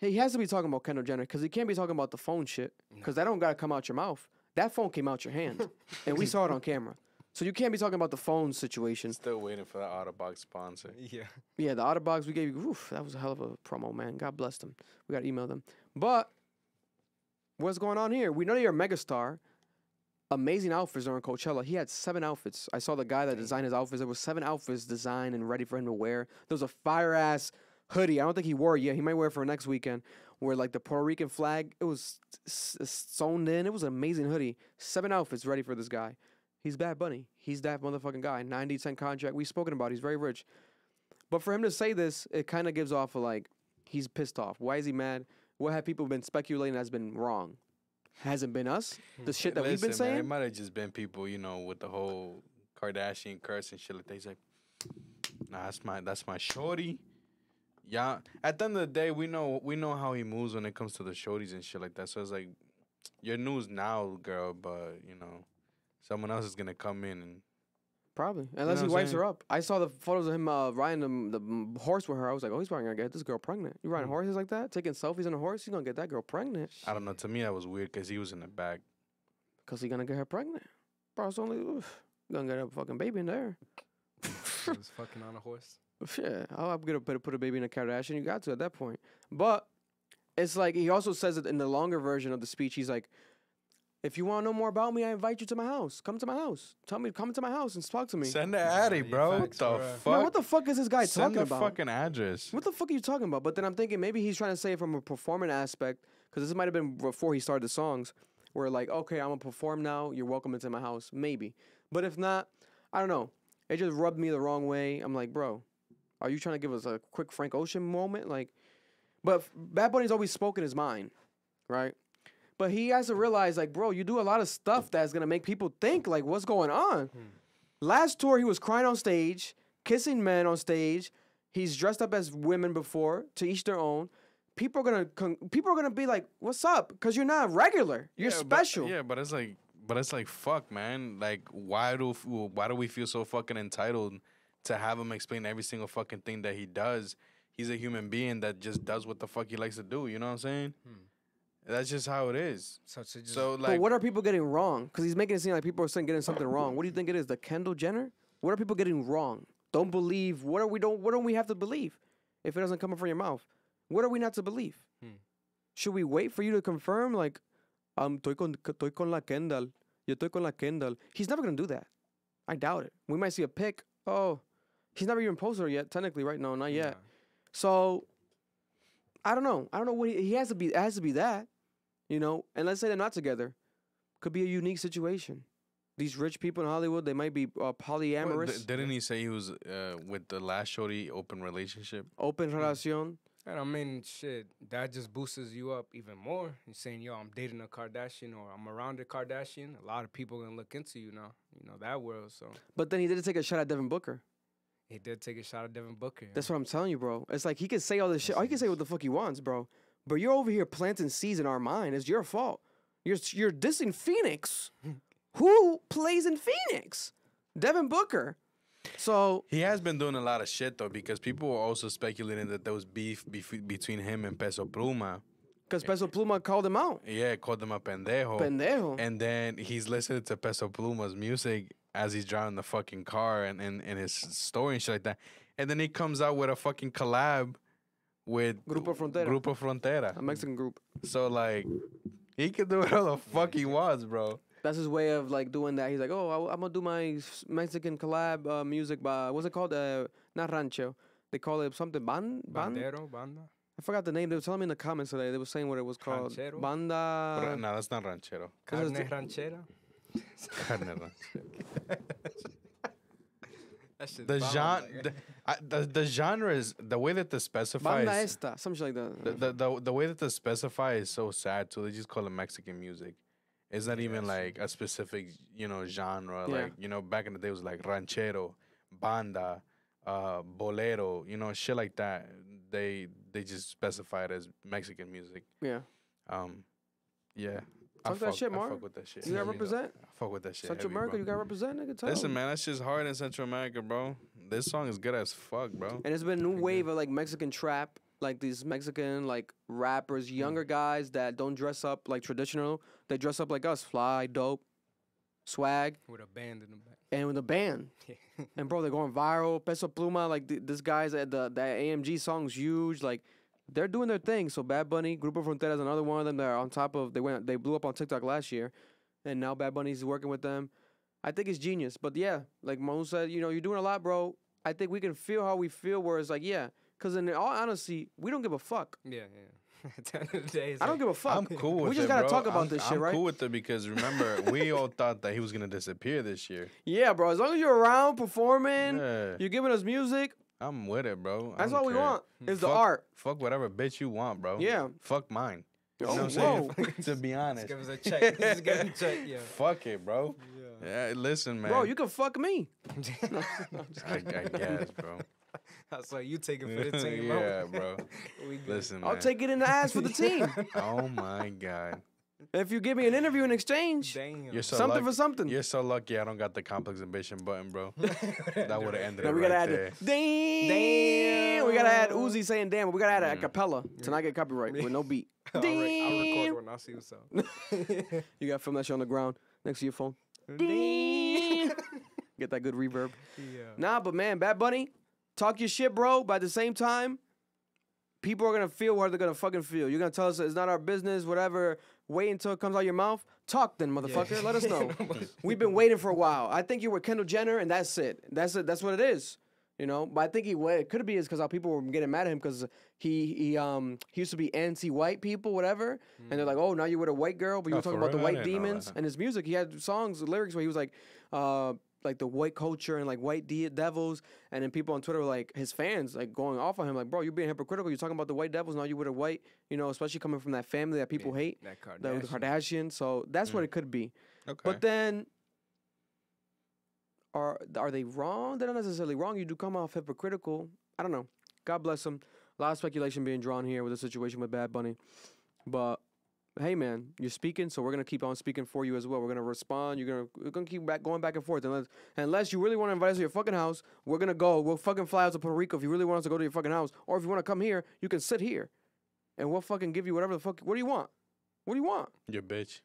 He has to be talking about Kendall Jenner because he can't be talking about the phone shit because that don't got to come out your mouth. That phone came out your hand, and we saw it on camera. So you can't be talking about the phone situation. Still waiting for that Otterbox sponsor. Yeah. Yeah, the Otterbox we gave you, oof, that was a hell of a promo, man. God bless them. We got to email them. But what's going on here? We know you're a megastar. Amazing outfits during Coachella. He had 7 outfits. I saw the guy that designed his outfits. There was 7 outfits designed and ready for him to wear. There was a fire-ass hoodie. I don't think he wore it yet. He might wear it for next weekend. Where, like, the Puerto Rican flag, it was sewn in. It was an amazing hoodie. 7 outfits ready for this guy. He's Bad Bunny. He's that motherfucking guy. 90-cent contract. We've spoken about it. He's very rich. But for him to say this, it kind of gives off a, like, he's pissed off. Why is he mad? What have people been speculating has been wrong? Hasn't been us? The shit that we've been Listen, man, it saying? might have just been people, you know, with the whole Kardashian curse and shit like that. He's like, nah, that's my shorty. Yeah. At the end of the day, we know how he moves when it comes to the shorties and shit like that. So it's like, your news now, girl, but you know, someone else is gonna come in and Probably. Unless know he what I'm wipes her up. I saw the photos of him riding the horse with her. I was like, oh, he's probably going to get this girl pregnant. You riding horses like that? Taking selfies on a horse? He's going to get that girl pregnant. I don't know. To me, that was weird because he was in the back. Because he's going to get her pregnant. Bro, it's only, gonna get a fucking baby in there. He was fucking on a horse. Yeah, I'm gonna put a baby in a Kardashian. You got to at that point. But it's like he also says it in the longer version of the speech. He's like, if you want to know more about me, I invite you to my house. Come to my house. Come to my house and talk to me. Send the Addy, bro. What the fuck? Man, what the fuck is this guy Send talking about? the fucking address. What the fuck are you talking about? But then I'm thinking maybe he's trying to say it from a performing aspect, because this might have been before he started the songs, where like, okay, I'm gonna perform now. You're welcome into my house, maybe. But if not, I don't know. It just rubbed me the wrong way. I'm like, bro, are you trying to give us a quick Frank Ocean moment? Like, but Bad Bunny's always spoken his mind, right? But he has to realize, like, bro, you do a lot of stuff that's gonna make people think, like, what's going on? Last tour, he was crying on stage, kissing men on stage. He's dressed up as women before, to each their own. People are gonna be like, "What's up?" Because you're not regular. You're special. But it's like, fuck, man. Like, why do we feel so fucking entitled to have him explain every single fucking thing that he does? He's a human being that just does what the fuck he likes to do. You know what I'm saying? That's just how it is. So like, but what are people getting wrong? Because he's making it seem like people are saying getting something wrong. What do you think it is? The Kendall Jenner? What are people getting wrong? Don't believe. What don't we have to believe if it doesn't come from your mouth? What are we not to believe? Should we wait for you to confirm? Like, estoy con la Kendall. Yo estoy con la Kendall. He's never gonna do that. I doubt it. We might see a pic. Oh, he's never even posted her yet. Technically, right? No, not yet. Yeah. So I don't know. I don't know what he has to be. It has to be that, you know. And let's say they're not together. Could be a unique situation. These rich people in Hollywood, they might be polyamorous. Well, didn't he say he was with the last shorty open relationship? Open relación. And I mean, shit, that just boosts you up even more. You're saying, yo, I'm dating a Kardashian or I'm around a Kardashian. A lot of people are going to look into you now. You know, that world, so. But then he did take a shot at Devin Booker. He did take a shot at Devin Booker. That's what I'm telling you, bro. It's like he can say all this shit. Or he can say what the fuck he wants, bro. But you're over here planting seeds in our mind. It's your fault. You're dissing Phoenix. Who plays in Phoenix? Devin Booker. So he has been doing a lot of shit though, because people were also speculating that there was beef between him and Peso Pluma. Because Peso Pluma called him out. Yeah, called him a pendejo. Pendejo. And then he's listening to Peso Pluma's music as he's driving the fucking car and his story and shit like that. And then he comes out with a fucking collab with Grupo Frontera. Grupo Frontera. A Mexican group. So like, he can do whatever the fuck he wants, bro. That's his way of like doing that. He's like, oh, I'm gonna do my Mexican collab music by what's it called? Not rancho. They call it something Bandero, banda. I forgot the name. They were telling me in the comments today. They were saying what it was called. Ranchero? Banda. No, that's not ranchero. Carne ranchera. Carne ranchero. That shit's The bomb, genre, nigga. the genre is the way that the specify Banda is, esta. Something like that. the way that the specify is so sad too. They just call it Mexican music. It's not even like a specific, genre. Yeah. Like, back in the day it was like ranchero, banda, bolero, shit like that. They just specify it as Mexican music. Yeah. Yeah. Talk that shit, Mark. I fuck with that shit. You gotta represent. I fuck with that shit. Central heavy, America, bro. you gotta represent, nigga. Tell Listen, 'em. man, that's just hard in Central America, bro. This song is good as fuck, bro. And it's been a new wave of like Mexican trap, like these Mexican like rappers, younger guys that don't dress up like traditional. They dress up like us, fly, dope, swag, With a band in the back. and with a band. And bro, they're going viral. Peso Pluma, like this guy's at that AMG song's huge. Like they're doing their thing. So Bad Bunny, Grupo Frontera is another one of them that are on top of. They blew up on TikTok last year, and now Bad Bunny's working with them. I think it's genius. But yeah, like Mo said, you're doing a lot, bro. I think we can feel how we feel. Where it's like, yeah, because in all honesty, we don't give a fuck. Yeah. At the end of the day, it's I don't like, give a fuck. I'm cool with it, We just gotta bro. talk about this shit, right? I'm cool with it because remember, we all thought that he was gonna disappear this year. Yeah, bro. As long as you're around performing, Yeah. you're giving us music. I'm with it, bro. I That's don't all we care. want. Is the Fuck- art. Fuck whatever bitch you want, bro. Yeah. Fuck mine. You know Oh, what I'm saying? To be honest. give us a check. Just give us a check, yeah. Fuck it, bro. Yeah, listen, man. Bro, you can fuck me. I guess, bro. That's why you take it for the team, Yeah, bro. We good. Listen, man. I'll take it in the ass for the team. Oh my god. If you give me an interview in exchange, Damn. You're so something lucky. for something. You're so lucky I don't got the complex ambition button, bro. That would have ended Now it we gotta right add there. it. Damn. We gotta add Uzi saying damn. But we gotta add it a cappella to not get copyright with no beat. I'll Damn. record one. I'll see what's up. You gotta film that shit on the ground next to your phone. Damn. Get that good reverb. Yeah. Nah, but man, Bad Bunny, talk your shit, bro. But at the same time, people are gonna feel what they're gonna fucking feel. You're gonna tell us it's not our business, whatever. Wait until it comes out your mouth. Talk then, motherfucker. Yeah. Let us know. We've been waiting for a while. I think you were Kendall Jenner, and that's it. That's it. That's what it is. You know, but I think it could be is because how people were getting mad at him because he used to be anti-white people, whatever, and they're like, oh, now you're with a white girl, but you were talking about the white demons and his music. He had songs, lyrics where he was like the white culture and like white devils, and then people on Twitter were like his fans like going off on him like, bro, you're being hypocritical. You're talking about the white devils, now you with a white, you know, especially coming from that family that people hate, the Kardashian. So that's what it could be. Okay. But then. Are they wrong? They're not necessarily wrong. You do come off hypocritical. I don't know. God bless them. A lot of speculation being drawn here with the situation with Bad Bunny. But hey, man, you're speaking, so we're gonna keep on speaking for you as well. We're gonna respond. We're gonna keep going back and forth. Unless you really want to invite us to your fucking house, we're gonna go. We'll fucking fly out to Puerto Rico if you really want us to go to your fucking house. Or if you want to come here, you can sit here, and we'll fucking give you whatever the fuck. What do you want? What do you want? Your bitch.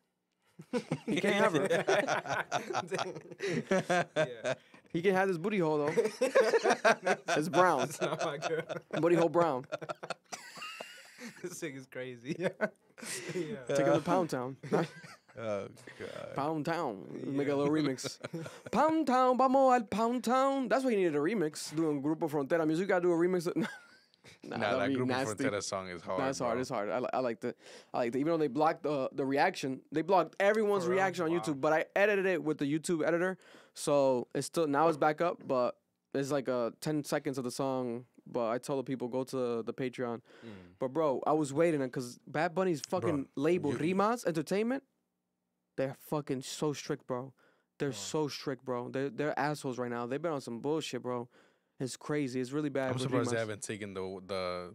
He can't have her. Yeah. He can have this booty hole though. It's brown. That's not my girl. Booty hole brown. This thing is crazy. Yeah. Take him to Pound Town. Oh God. Pound Town. Make a little remix. Pound Town, vamos al Pound Town. That's why he needed a remix. Doing Grupo Frontera music. You gotta do a remix. Nah, that Grupo Frontera song is hard. That's hard. Bro. It's hard. I liked it. Even though they blocked the reaction, they blocked everyone's reaction on YouTube. But I edited it with the YouTube editor, so it's still now it's back up. But it's like 10 seconds of the song. But I told the people go to the Patreon. But bro, I was waiting because Bad Bunny's fucking label Rimas Entertainment, they're fucking so strict, bro. They're so strict, bro. They're assholes right now. They've been on some bullshit, bro. It's crazy. It's really bad. I'm surprised they haven't taken the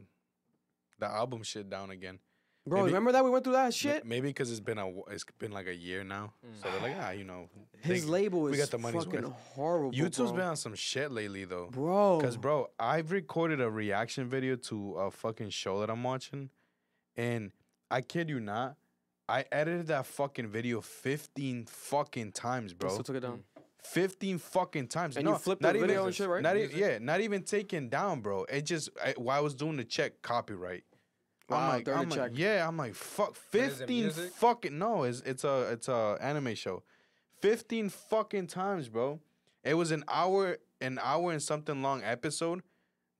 album shit down again. Bro, remember that we went through that shit? Maybe because it's been like a year now, so they're like, you know, his label is we got the money's fucking worth. horrible. YouTube's been on some shit lately, though, bro. Because bro, I've recorded a reaction video to a fucking show that I'm watching, and I kid you not, I edited that fucking video 15 fucking times, bro. Still took it down. 15 fucking times. And you flipped the video and shit, right? Not even taken down, bro. It just while I was doing the check, copyright. Wow, I'm like, fuck, 15 fucking no, it's a anime show. 15 fucking times, bro. It was an hour and something long episode.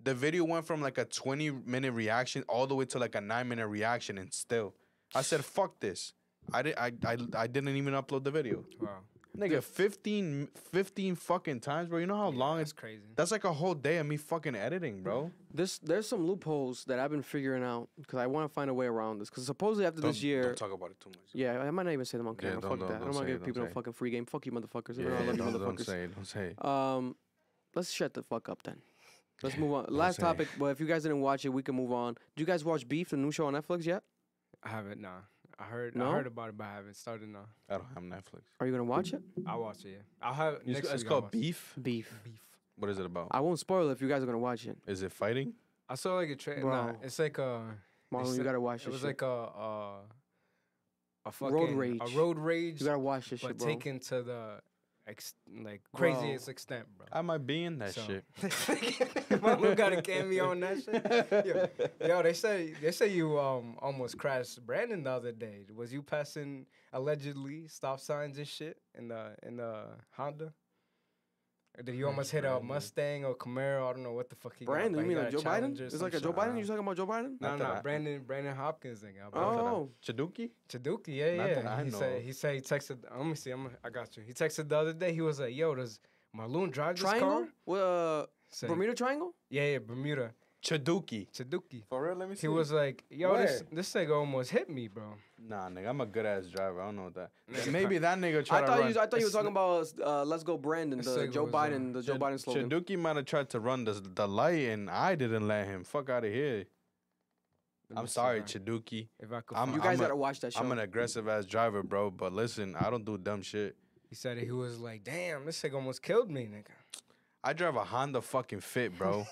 The video went from like a 20-minute reaction all the way to like a 9-minute reaction, and still, I said, fuck this. I didn't even upload the video. Wow. Nigga, 15 fucking times, bro. You know how long it's crazy. That's like a whole day of me fucking editing, bro. There's some loopholes that I've been figuring out because I want to find a way around this. Because supposedly after this year, don't talk about it too much. Yeah, I might not even say them on camera. Fuck that. I don't want to give people no fucking free game. Fuck you, motherfuckers. I love you, motherfuckers. Don't say it. Let's shut the fuck up then. Let's move on. Last topic. Well, if you guys didn't watch it, we can move on. Do you guys watch Beef, the new show on Netflix yet? I haven't. Nah. I heard about it, but I haven't started now. I don't have Netflix. Are you gonna watch it? I'll watch it. Yeah. I'll have. It's called Beef. Beef. What is it about? I won't spoil it if you guys are gonna watch it. Is it fighting? I saw like a trailer. Bro. Nah, it's like a. Marlon, you gotta watch it. It was like a fucking road rage. A road rage. You gotta watch this shit, but bro. taken to the craziest extent, bro. I might be in that shit. Mama got a cameo on that shit. Yo, they say you almost crashed Brandon the other day. Was you passing allegedly stop signs and shit in the Honda? Or did you almost hit a Mustang or Camaro? I don't know what the fuck he Brandon, got. you mean like Joe Biden? It's like a Joe Biden? You talking about Joe Biden? No, Brandon Hopkins thing. Oh. Chaduki? Chaduki, yeah. He said he texted. Let me see. I got you. He texted the other day. He was like, "Yo, does Marlon drive this car?" Bermuda Triangle? Yeah, Bermuda. Chaduki. For real? Let me see. He was like, "Yo, this nigga almost hit me, bro." Nah, nigga, I'm a good ass driver. I don't know what that. Maybe that nigga tried to run. I thought you were talking about "Let's Go Brandon," the Joe Biden slogan. Chaduki might have tried to run the light, and I didn't let him. Fuck out of here. I'm sorry, Chaduki. You guys gotta watch that show. I'm an aggressive ass driver, bro. But listen, I don't do dumb shit. He said he was like, "Damn, this nigga almost killed me, nigga." I drive a Honda fucking Fit, bro.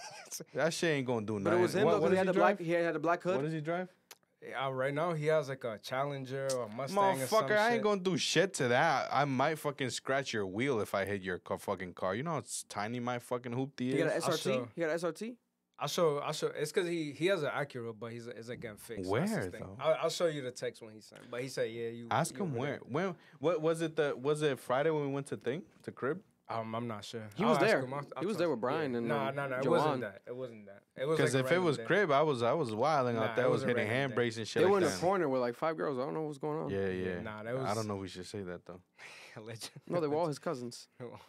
That shit ain't gonna do nothing. But it was him though, because he had the black hood. What does he drive? Right now he has like a Challenger or a Mustang or some Motherfucker, I shit. ain't gonna do shit to that. I might fucking scratch your wheel if I hit your fucking car. You know how tiny my fucking hoopty is? You got an SRT? You got an SRT? I'll show. It's because he has an Acura, but it's like getting fixed. Where, so that's his thing. though? I'll show you the text when he sent. But he said, yeah, you Ask you him over where. there. When? What was it? Was it Friday when we went to crib? I'm not sure. He I'll was ask there. him. I'll He was trust there him. with Brian and No, it Joanne. wasn't that. It wasn't that. It was Because like if it was crib, I was wilding Nah, out there. it I was was a hitting random day. handbrakes and shit They like were in that. the corner with like 5 girls. I don't know what's going on. Yeah, yeah. Nah, that was. I don't know if we should say that though. Legend. No, they were all his cousins.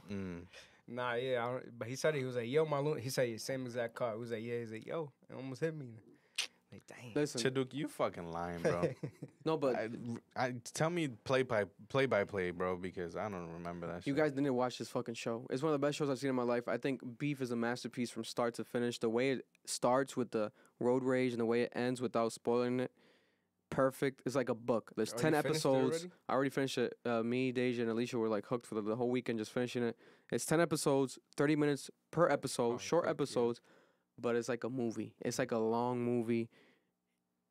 Mm. Nah, yeah, but he said he was like, yo, Marlon. He said same exact car. He was like, yeah, he's like, yo, it almost hit me. Like, dang. Listen, Chiduk, you fucking lying, bro. no, but Tell me play by play, bro, because I don't remember that. you shit. guys didn't watch this fucking show. It's one of the best shows I've seen in my life. I think Beef is a masterpiece from start to finish. The way it starts with the road rage and the way it ends without spoiling it, perfect. It's like a book. There's Oh, 10 you finished it episodes. already? I already finished it. Me, Deja, and Alicia were like hooked for the whole weekend just finishing it. It's 10 episodes, 30 minutes per episode, Oh, short quick, yeah. episodes, but it's like a movie. It's like a long movie.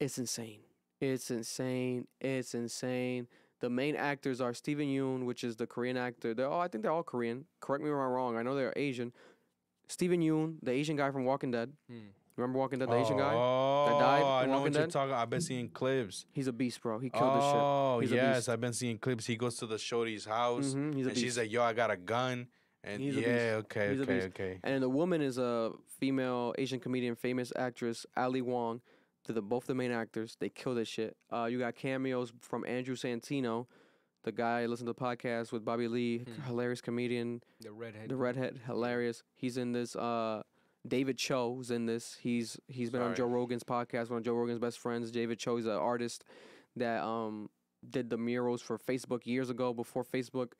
It's insane. It's insane. It's insane. The main actors are Steven Yeun, which is the Korean actor. I think they're all Korean. Correct me if I'm wrong. I know they're Asian. Steven Yeun, the Asian guy from Walking Dead. Remember Walking Dead, the Asian guy that died I in know Walking what you're Dead? talking. I've been seeing clips. He's a beast, bro. He killed Oh this shit. He's a yes, beast. I've been seeing clips. He goes to the shorty's house, Mhm, he's a and she's beast. like, "Yo, I got a gun." And He's a yeah, beast. okay, He's a okay, beast. okay. And the woman is a female Asian comedian, famous actress, Ali Wong. They're both the main actors. They kill this shit. You got cameos from Andrew Santino, the guy I listened to the podcast with Bobby Lee, hilarious comedian. The redhead. The redhead, hilarious. He's in this. David Cho's in this. He's been on Sorry. Joe Rogan's podcast. One of Joe Rogan's best friends. David Cho is an artist that did the murals for Facebook years ago before Facebook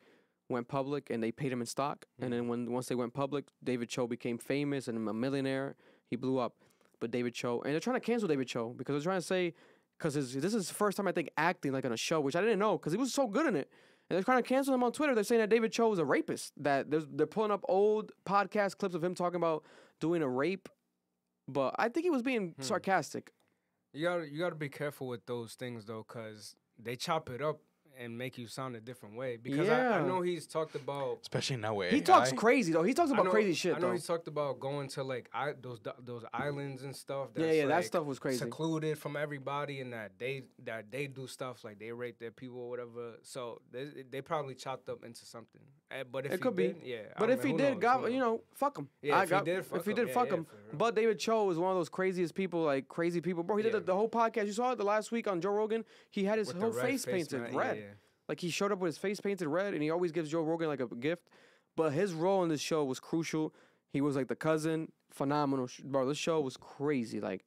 went public, and they paid him in stock. And then once they went public, David Cho became famous and a millionaire. He blew up. But David Cho, and they're trying to cancel David Cho because they're trying to say, because this is his first time I think acting like on a show, which I didn't know because he was so good in it. And they're trying to cancel him on Twitter. They're saying that David Cho is a rapist. That they're pulling up old podcast clips of him talking about doing a rape. But I think he was being sarcastic. You gotta be careful with those things though, cause they chop it up and make you sound a different way. Because I Yeah. know he's talked about. Especially now with He AI. talks crazy though. He talks about crazy shit I know though. he's talked about going to like those islands and stuff. Yeah, That's yeah, that like stuff was crazy. Secluded from everybody, and that they do stuff like they rape their people or whatever. So they probably chopped up into something. But if It could be. did, yeah. I But don't if know. he Who did, knows? God, Who you knows? know, fuck him. Yeah, if he did, if he did, yeah, fuck yeah, him. for real. But David Cho is one of those craziest people, like crazy people, bro. He did Yeah. the whole podcast. You saw it the last week on Joe Rogan. He had his With the whole red face painted man, red. yeah. Like he showed up with his face painted red, and he always gives Joe Rogan like a gift. But his role in this show was crucial. He was like the cousin, phenomenal, bro. This show was crazy. Like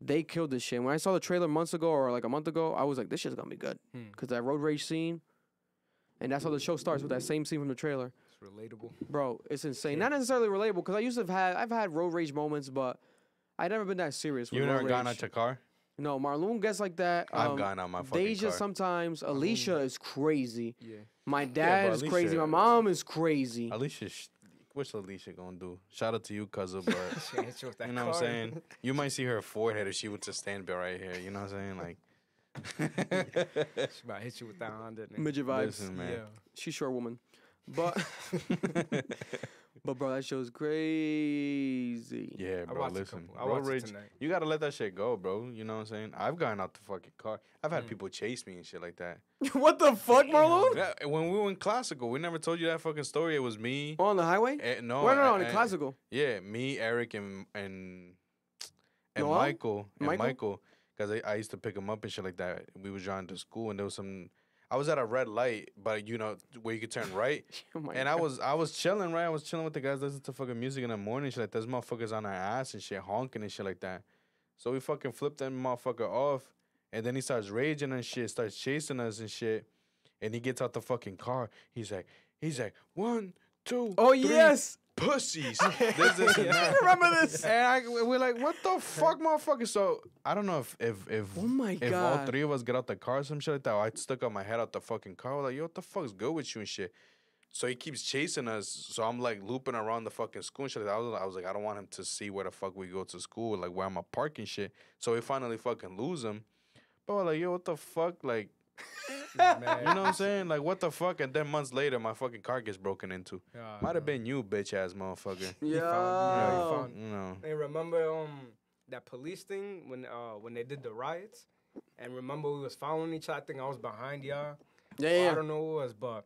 they killed this shit. When I saw the trailer months ago or like a month ago, I was like, this shit's gonna be good because that road rage scene, and that's how the show starts with that same scene from the trailer. It's relatable. Bro, it's insane. Not necessarily relatable because I used to I've had road rage moments, but I never been that serious. With You never road gone rage. out your car? No, Marloon gets like that. I've gone out my fucking Deja car. sometimes. Alicia is crazy. Yeah. My dad but is crazy. My Alicia- mom is crazy. Alicia, what's Alicia gonna do? Shout out to you, cousin, but She hit you with that you know what I'm card. saying? You might see her forehead if she was to stand right here. You know what I'm saying? Like, She about to hit you with that Honda. nigga. Midget vibes. listen, man. Yeah. She's short woman. But but bro, that show's crazy. Yeah, I bro. watched a Listen, couple. I road watched it rage. tonight. You gotta let that shit go, bro. You know what I'm saying? I've gotten out the fucking car. I've had people chase me and shit like that. What the fuck, Marlon? Yeah, when we were in classical, we never told you that fucking story. It was me. On the highway? No, Well, no, in and- the classical. Yeah, me, Eric, and Noel? Michael. And Michael? Michael. Because I used to pick him up and shit like that. We was driving to school, and there was some... I was at a red light, but, you know, where you could turn right. Oh my And I was chilling, right? I was chilling with the guys listening to fucking music in the morning. Shit like there's motherfuckers on our ass and shit, honking and shit like that. So we fucking flipped that motherfucker off. And then he starts raging and shit, starts chasing us and shit. And he gets out the fucking car. He's like, 1, 2, Oh, 3, yes. pussies. This, and that. Remember this? And we're like, what the fuck, motherfucker? So I don't know if Oh my if all God. three of us get out the car or some shit like that. I stuck out my head out the fucking car. I was like, yo, what the fuck's good with you and shit? So he keeps chasing us. So I'm like looping around the fucking school and shit. I was like, I don't want him to see where the fuck we go to school, like where I'm a parking shit. So we finally fucking lose him. bro, like, yo, what the fuck? Like, Man, you know what I'm saying? Like, what the fuck? And then months later, my fucking car gets broken into. Might have been you, bitch ass motherfucker. He found. You know. Hey, remember that police thing when they did the riots? And remember we was following each other. I think I was behind y'all. Yeah. I don't know who it was, but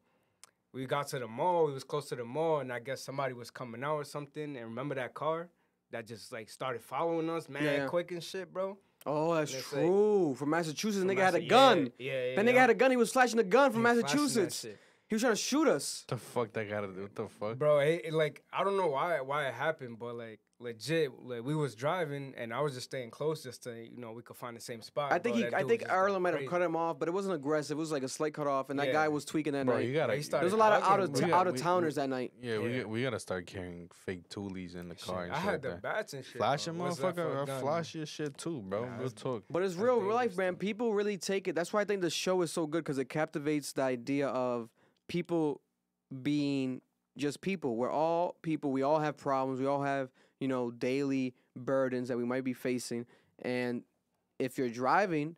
we got to the mall. We was close to the mall, and I guess somebody was coming out or something. And remember that car that just like started following us, quick and shit, bro. Oh, that's And true. From Massachusetts, nigga had a gun. Yeah. That nigga had a gun. He was flashing a gun from He was flashing that Massachusetts. shit. He was trying to shoot us. What the fuck that got to do? What the fuck? Bro, like I don't know why it happened, but like legit, like we was driving and I was just staying close just to we could find the same spot. I think bro. I think Ireland might have cut him off, but it wasn't aggressive. It was like a slight cut off, and that guy was tweaking that night. You gotta. There was a lot of out of towners that night. Yeah, we gotta start carrying fake toolies in the car. And I shit had like the that. bats and shit. Flashing motherfucker. motherfucker, flash your shit too, bro. Real talk. But it's real life, man. People really take it. That's why I think the show is so good because it captivates the idea of people being just people. We're all people. We all have problems. We all have, daily burdens that we might be facing. And if you're driving,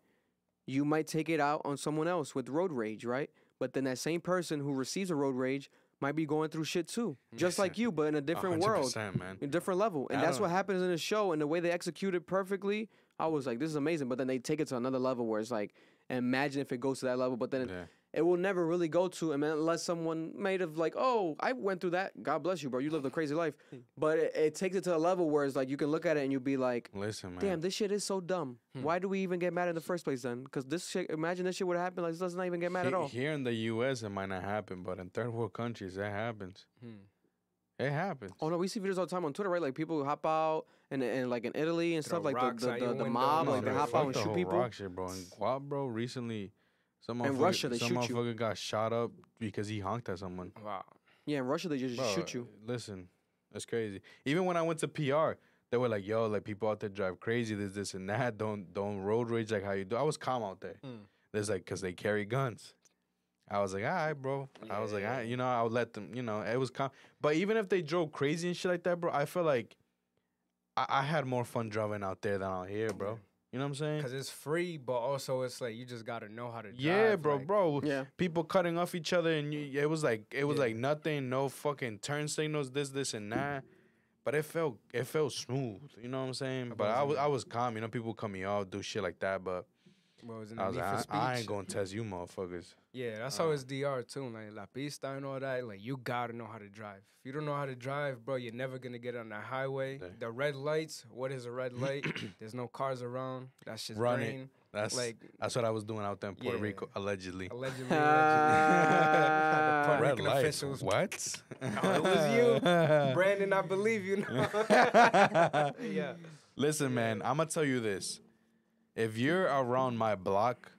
you might take it out on someone else with road rage, right? But then that same person who receives a road rage might be going through shit too, just like you, but in a different world, man. a different level. And that's what happens in the show. And the way they execute it perfectly, I was like, this is amazing. But then they take it to another level where it's like, imagine if it goes to that level, but then it will never really go to, unless someone made of like, oh, I went through that. God bless you, bro. You lived a crazy life. But it takes it to a level where it's like, you can look at it and you be like, listen, man. damn, this shit is so dumb. Why do we even get mad in the first place then? Because this shit, imagine this shit would happen. Like, let's not even get mad at all. Here in the U.S., it might not happen, but in third world countries, it happens. It happens. Oh no, we see videos all the time on Twitter, right? Like people hop out and like in Italy and stuff, like the mob, like they hop out and shoot people. Rock shit, bro. In Guap, bro, recently, some Russia, they shoot you. motherfucker got shot up because he honked at someone. Wow. Yeah, in Russia they just shoot you. Listen, that's crazy. Even when I went to PR, they were like, "Yo, like people out there drive crazy. This, and that. Don't road rage like how you do." I was calm out there. There's like, cause they carry guns. I was like, all right, bro. I was like, I would let them, it was calm. But even if they drove crazy and shit like that, bro, I feel like I had more fun driving out there than out here, bro. You know what I'm saying? Because it's free, but also it's like you just got to know how to drive. Yeah, bro. Yeah. People cutting off each other, and it was like nothing, no fucking turn signals, this, and that. But it felt smooth. You know what I'm saying? But I was calm. People cut me off, do shit like that, but I was like, I ain't gonna test you motherfuckers. Yeah, that's how it's DR too. Like La Pista and all that. Like you gotta know how to drive. If you don't know how to drive, bro, you're never gonna get on that highway. The red lights. What is a red light? There's no cars around. That's just running. That's what I was doing out there in Puerto Rico, allegedly. Allegedly. Red lights. What? No, it was you, Brandon. I believe you. Yeah. Listen, man. I'm gonna tell you this. If you're around my block,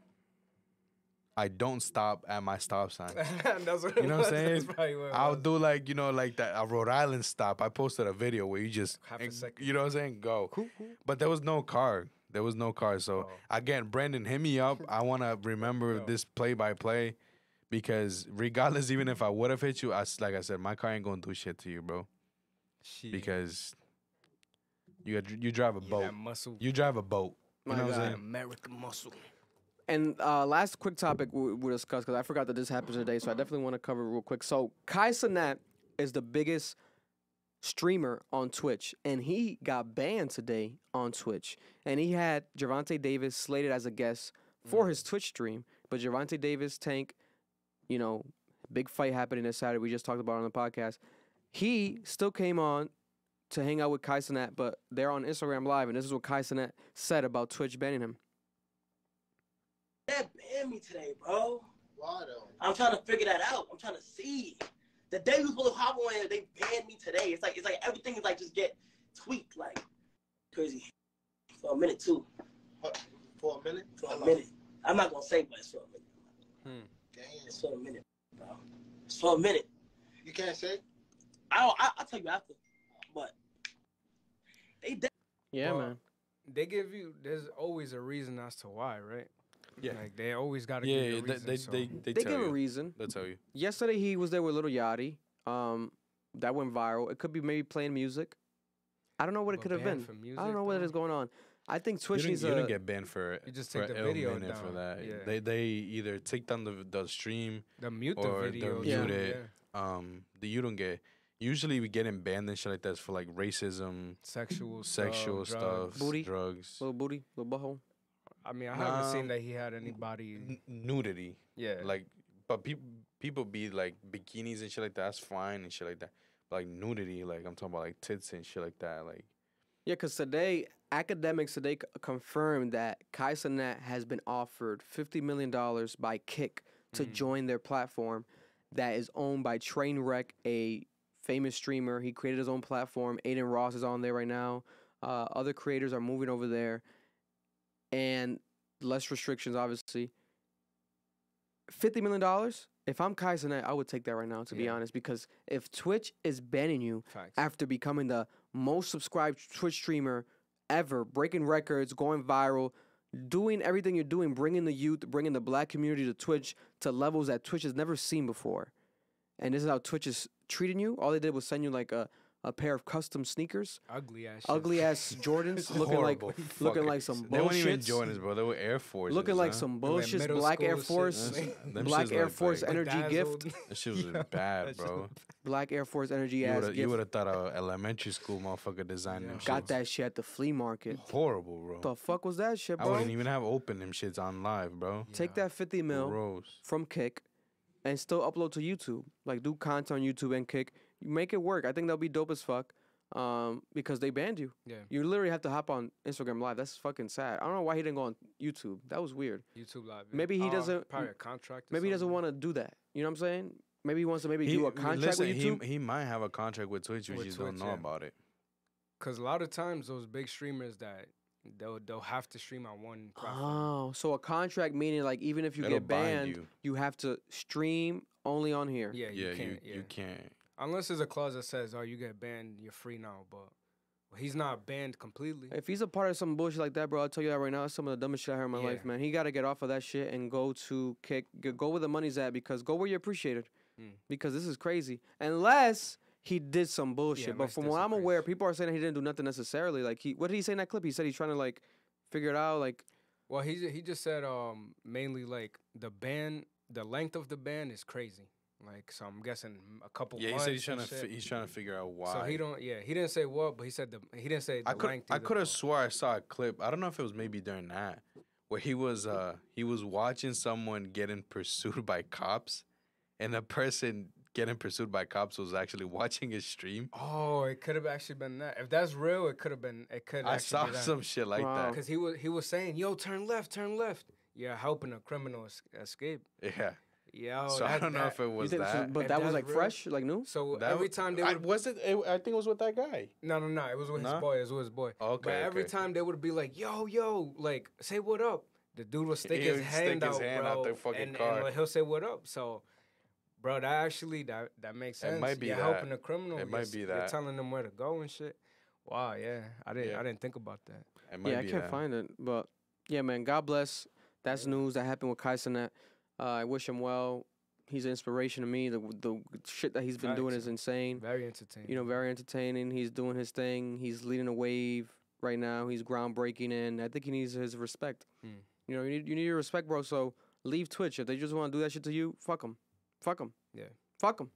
I don't stop at my stop sign. That's what you know what I'm saying? I'll was. do like, like that a Rhode Island stop. I posted a video where you just, half a second. You know what I'm saying? Go. Cool. But there was no car. So again, Brandon, hit me up. I want to remember this play-by-play because regardless, even if I would have hit you, like I said, my car ain't going to do shit to you, bro. Shit. Because you drive a boat. Muscle. You drive a boat. You know what I'm saying? American muscle. And last quick topic we'll discuss, because I forgot that this happens today, so I definitely want to cover it real quick. So Cenat is the biggest streamer on Twitch, and he got banned today on Twitch. And he had Gervonta Davis slated as a guest for his Twitch stream, but Gervonta Davis, Tank, big fight happening this Saturday. We just talked about it on the podcast. He still came on to hang out with Cenat, but they're on Instagram Live, and this is what Cenat said about Twitch banning him. That banned me today, bro. Why though? I'm trying to figure that out. I'm trying to see. The day we supposed to hop on, they banned me today. It's like everything is like just get tweaked, like crazy. For a minute too. What? For a minute? For a minute. I'm not gonna say, but it's for a minute. Damn. It's for a minute, bro. It's for a minute. You can't say? I'll tell you after. But Yeah, man. They give you. There's always a reason as to why, right? Yeah. Like they always got to give you a reason. They They tell give you. a reason. They'll tell you. Yesterday he was there with Lil Yachty. That went viral. It could be maybe playing music. I don't know what it But could have banned been. for music, I don't know what though? is going on. I think Twitch You needs didn't a. get banned for You just for take the ill video minute down. for that. Yeah. They either take down the stream The mute or the they're video. muted. You don't get. Usually we getting banned and shit like that for like racism, Sexual sexual stuff, stuff, Booty. drugs, Little booty, little butthole. I mean, I haven't seen that he had anybody. nudity. Yeah. Like, but people be like bikinis and shit like that. That's fine and shit like that. But like nudity, like I'm talking about like tits and shit like that. Like, Yeah, because today, academics today confirmed that Cenat has been offered $50 million by Kick to join their platform that is owned by Trainwreck, a famous streamer. He created his own platform. Aiden Ross is on there right now. Other creators are moving over there. And less restrictions, obviously. $50 million? If I'm Cenat, I would take that right now, to be honest. Because if Twitch is banning you after becoming the most subscribed Twitch streamer ever, breaking records, going viral, doing everything you're doing, bringing the youth, bringing the black community to Twitch to levels that Twitch has never seen before. And this is how Twitch is treating you. All they did was send you like a pair of custom sneakers, Ugly ass Jordans, looking like some bullshit. They weren't even Jordans, bro. They were Air Forces. Looking like some bullshit. middle Black Air school Force, shit. Black Air Force energy gift. That shit was bad, bro. Black Air Force energy ass gift. You would have thought a elementary school motherfucker designed them shits. Got that shit at the flea market. Horrible, bro. The fuck was that shit, I bro? wouldn't even have opened them shits on live, bro. Take that 50 mil Gross. from Kick and still upload to YouTube. Like, do content on YouTube and Kick. You make it work. I think that'll be dope as fuck. Because they banned you. Yeah. You literally have to hop on Instagram Live. That's fucking sad. I don't know why he didn't go on YouTube. That was weird. YouTube Live. Yeah. Maybe he doesn't. Probably a contract. Maybe he doesn't want to do that. You know what I'm saying? Maybe he wants to do a contract with YouTube. He might have a contract with Twitch. We just don't know about it. Because a lot of times those big streamers that they'll have to stream on one platform. Oh, so a contract meaning like even if you It'll get bind banned, you have to stream only on here. Yeah, Yeah, you can't. can't. Unless there's a clause that says, "Oh, you get banned, you're free now." But he's not banned completely. If he's a part of some bullshit like that, bro, I'll tell you that right now. That's some of the dumbest shit I heard in my life, man. He got to get off of that shit and go to Kick. Go where the money's at because go where you're appreciated. Because this is crazy. Unless he did some bullshit. But from what I'm aware, people are saying that he didn't do nothing necessarily. Like, what did he say in that clip? He said he's trying to, like, figure it out, like... Well, he just said mainly, like, the length of the ban is crazy. Like, so I'm guessing a couple months. Yeah, he said he's trying to figure out why. So he didn't say what, but he said he didn't say the length. I could have swore I saw a clip. I don't know if it was maybe during that where he was watching someone getting pursued by cops, and the person getting pursued by cops was actually watching his stream. Oh, it could have actually been that. If that's real, it could have been. It could. I saw some shit like that because he was saying, "Yo, turn left, turn left." Yeah, helping a criminal escape. Yeah. Yeah, so I don't know if it was that. But that was like real? Fresh, like new? So every time they would... I think it was with that guy. No. It was with his boy. It was with his boy. Okay. But every time they would be like, yo, like, say what up. The dude would stick his hand out, bro. The fucking car. And he'll say what up. So, bro, that makes sense. It might be you're that. helping a criminal. It might be that. You're telling them where to go and shit. Wow, yeah. I didn't think about that. I can't find it. But, yeah, man, God bless. That's news that happened with Cenat. I wish him well. He's an inspiration to me. The shit that he's been doing is insane. Very entertaining. You know, very entertaining. He's doing his thing. He's leading a wave right now. He's groundbreaking, and I think he needs his respect. You know, you need your respect, bro. So leave Twitch. If they just want to do that shit to you, fuck them. Fuck them. Yeah. Fuck them.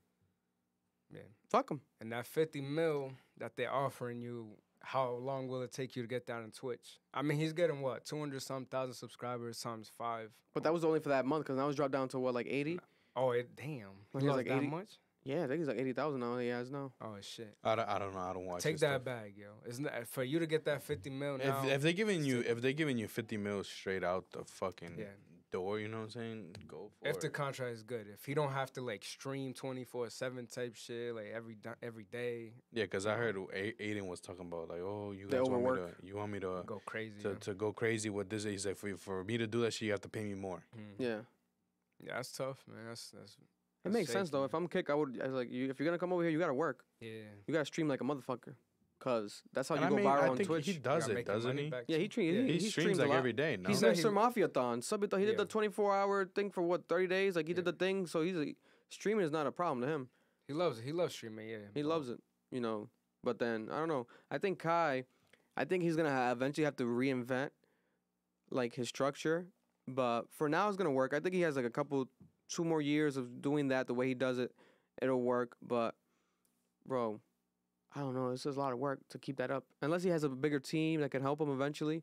Yeah. Fuck them. And that 50 mil that they're offering you, how long will it take you to get down on Twitch? I mean, he's getting what, 200-some thousand subscribers times 5. But that was only for that month because now it's dropped down to what, like 80? Oh, damn. He lost like that 80? Much? Yeah, I think he's like 80,000 now. He has now. Oh shit. I don't know. I don't watch. Take that bag, yo. Isn't that for you to get that 50 mil now? If they giving you 50 mil straight out the fucking door, you know what I'm saying? Go for it. If the contract is good, if he don't have to like stream 24/7 type shit like every day. Yeah, because I heard Aiden was talking about like, oh, you guys want me to go crazy to go crazy with this. He said for me to do that shit, you have to pay me more. Yeah. Yeah, that's tough, man. That's it makes sense though. If I'm Kick, I was like, if you're gonna come over here, you gotta work. Yeah. You gotta stream like a motherfucker, cause that's how you go viral on Twitch. He does it, doesn't he? Yeah, he streams like every day. No? He's Mr. Mafia-thon. He did the 24-hour thing for what 30 days. Like he did the thing, so streaming is not a problem to him. He loves it. He loves streaming. Yeah. He loves it. You know. But then I don't know. I think Kai, I think he's gonna eventually have to reinvent like his structure, but for now it's gonna work. I think he has like 2 more years of doing that the way he does it. It'll work, but bro, I don't know. It's just a lot of work to keep that up. Unless he has a bigger team that can help him eventually.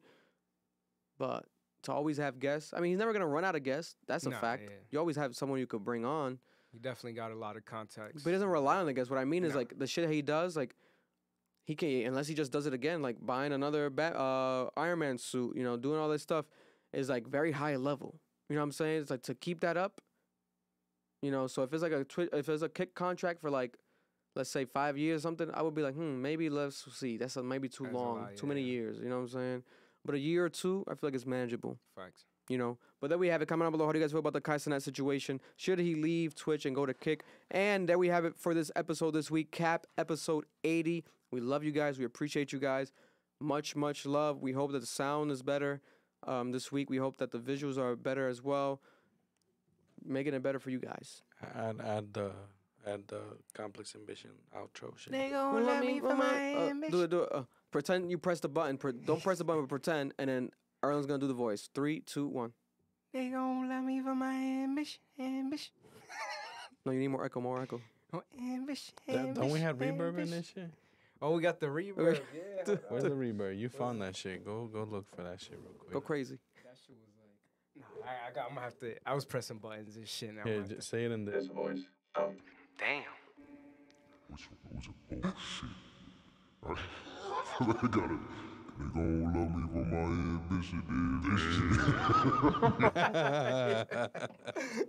But to always have guests, I mean, he's never gonna run out of guests. That's a fact. Yeah. You always have someone you could bring on. He definitely got a lot of contacts. But he doesn't rely on the guests. What I mean is like the shit he does, like he can, unless he just does it again, like buying another Iron Man suit, you know, doing all this stuff is like very high level. You know what I'm saying? It's like to keep that up. You know, so if it's like if there's a kick contract for like, let's say 5 years or something, I would be like, maybe let's see. That's maybe too long, too many years. You know what I'm saying? But a year or two, I feel like it's manageable. Facts. You know, but then we have it coming up below. How do you guys feel about the Cenat situation? Should he leave Twitch and go to Kick? And there we have it for this episode this week. Cap episode 80. We love you guys. We appreciate you guys. Much, much love. We hope that the sound is better this week. We hope that the visuals are better as well. Making it better for you guys. Add the Complex Ambition outro shit. They gon' love me for my ambition. Do it. Pretend you press the button. Don't press the button, but pretend. And then Erlen's going to do the voice. 3, 2, 1. They gon' love me for my ambition. No, you need more echo, Oh, ambition. Don't we have reverb in this shit? Oh, we got the reverb. Yeah. Where's the reverb? You found that shit. Go look for that shit real quick. Go crazy. That shit was like, I'm gonna have to. I was pressing buttons and shit. Now Here, just say it in this voice. Damn. What's a bullshit? I got it. They gon' love me for my ambition.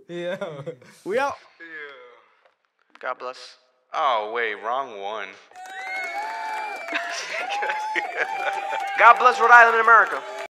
Yeah. We out. Yeah. God bless. Oh wait, wrong one. God bless Rhode Island, America.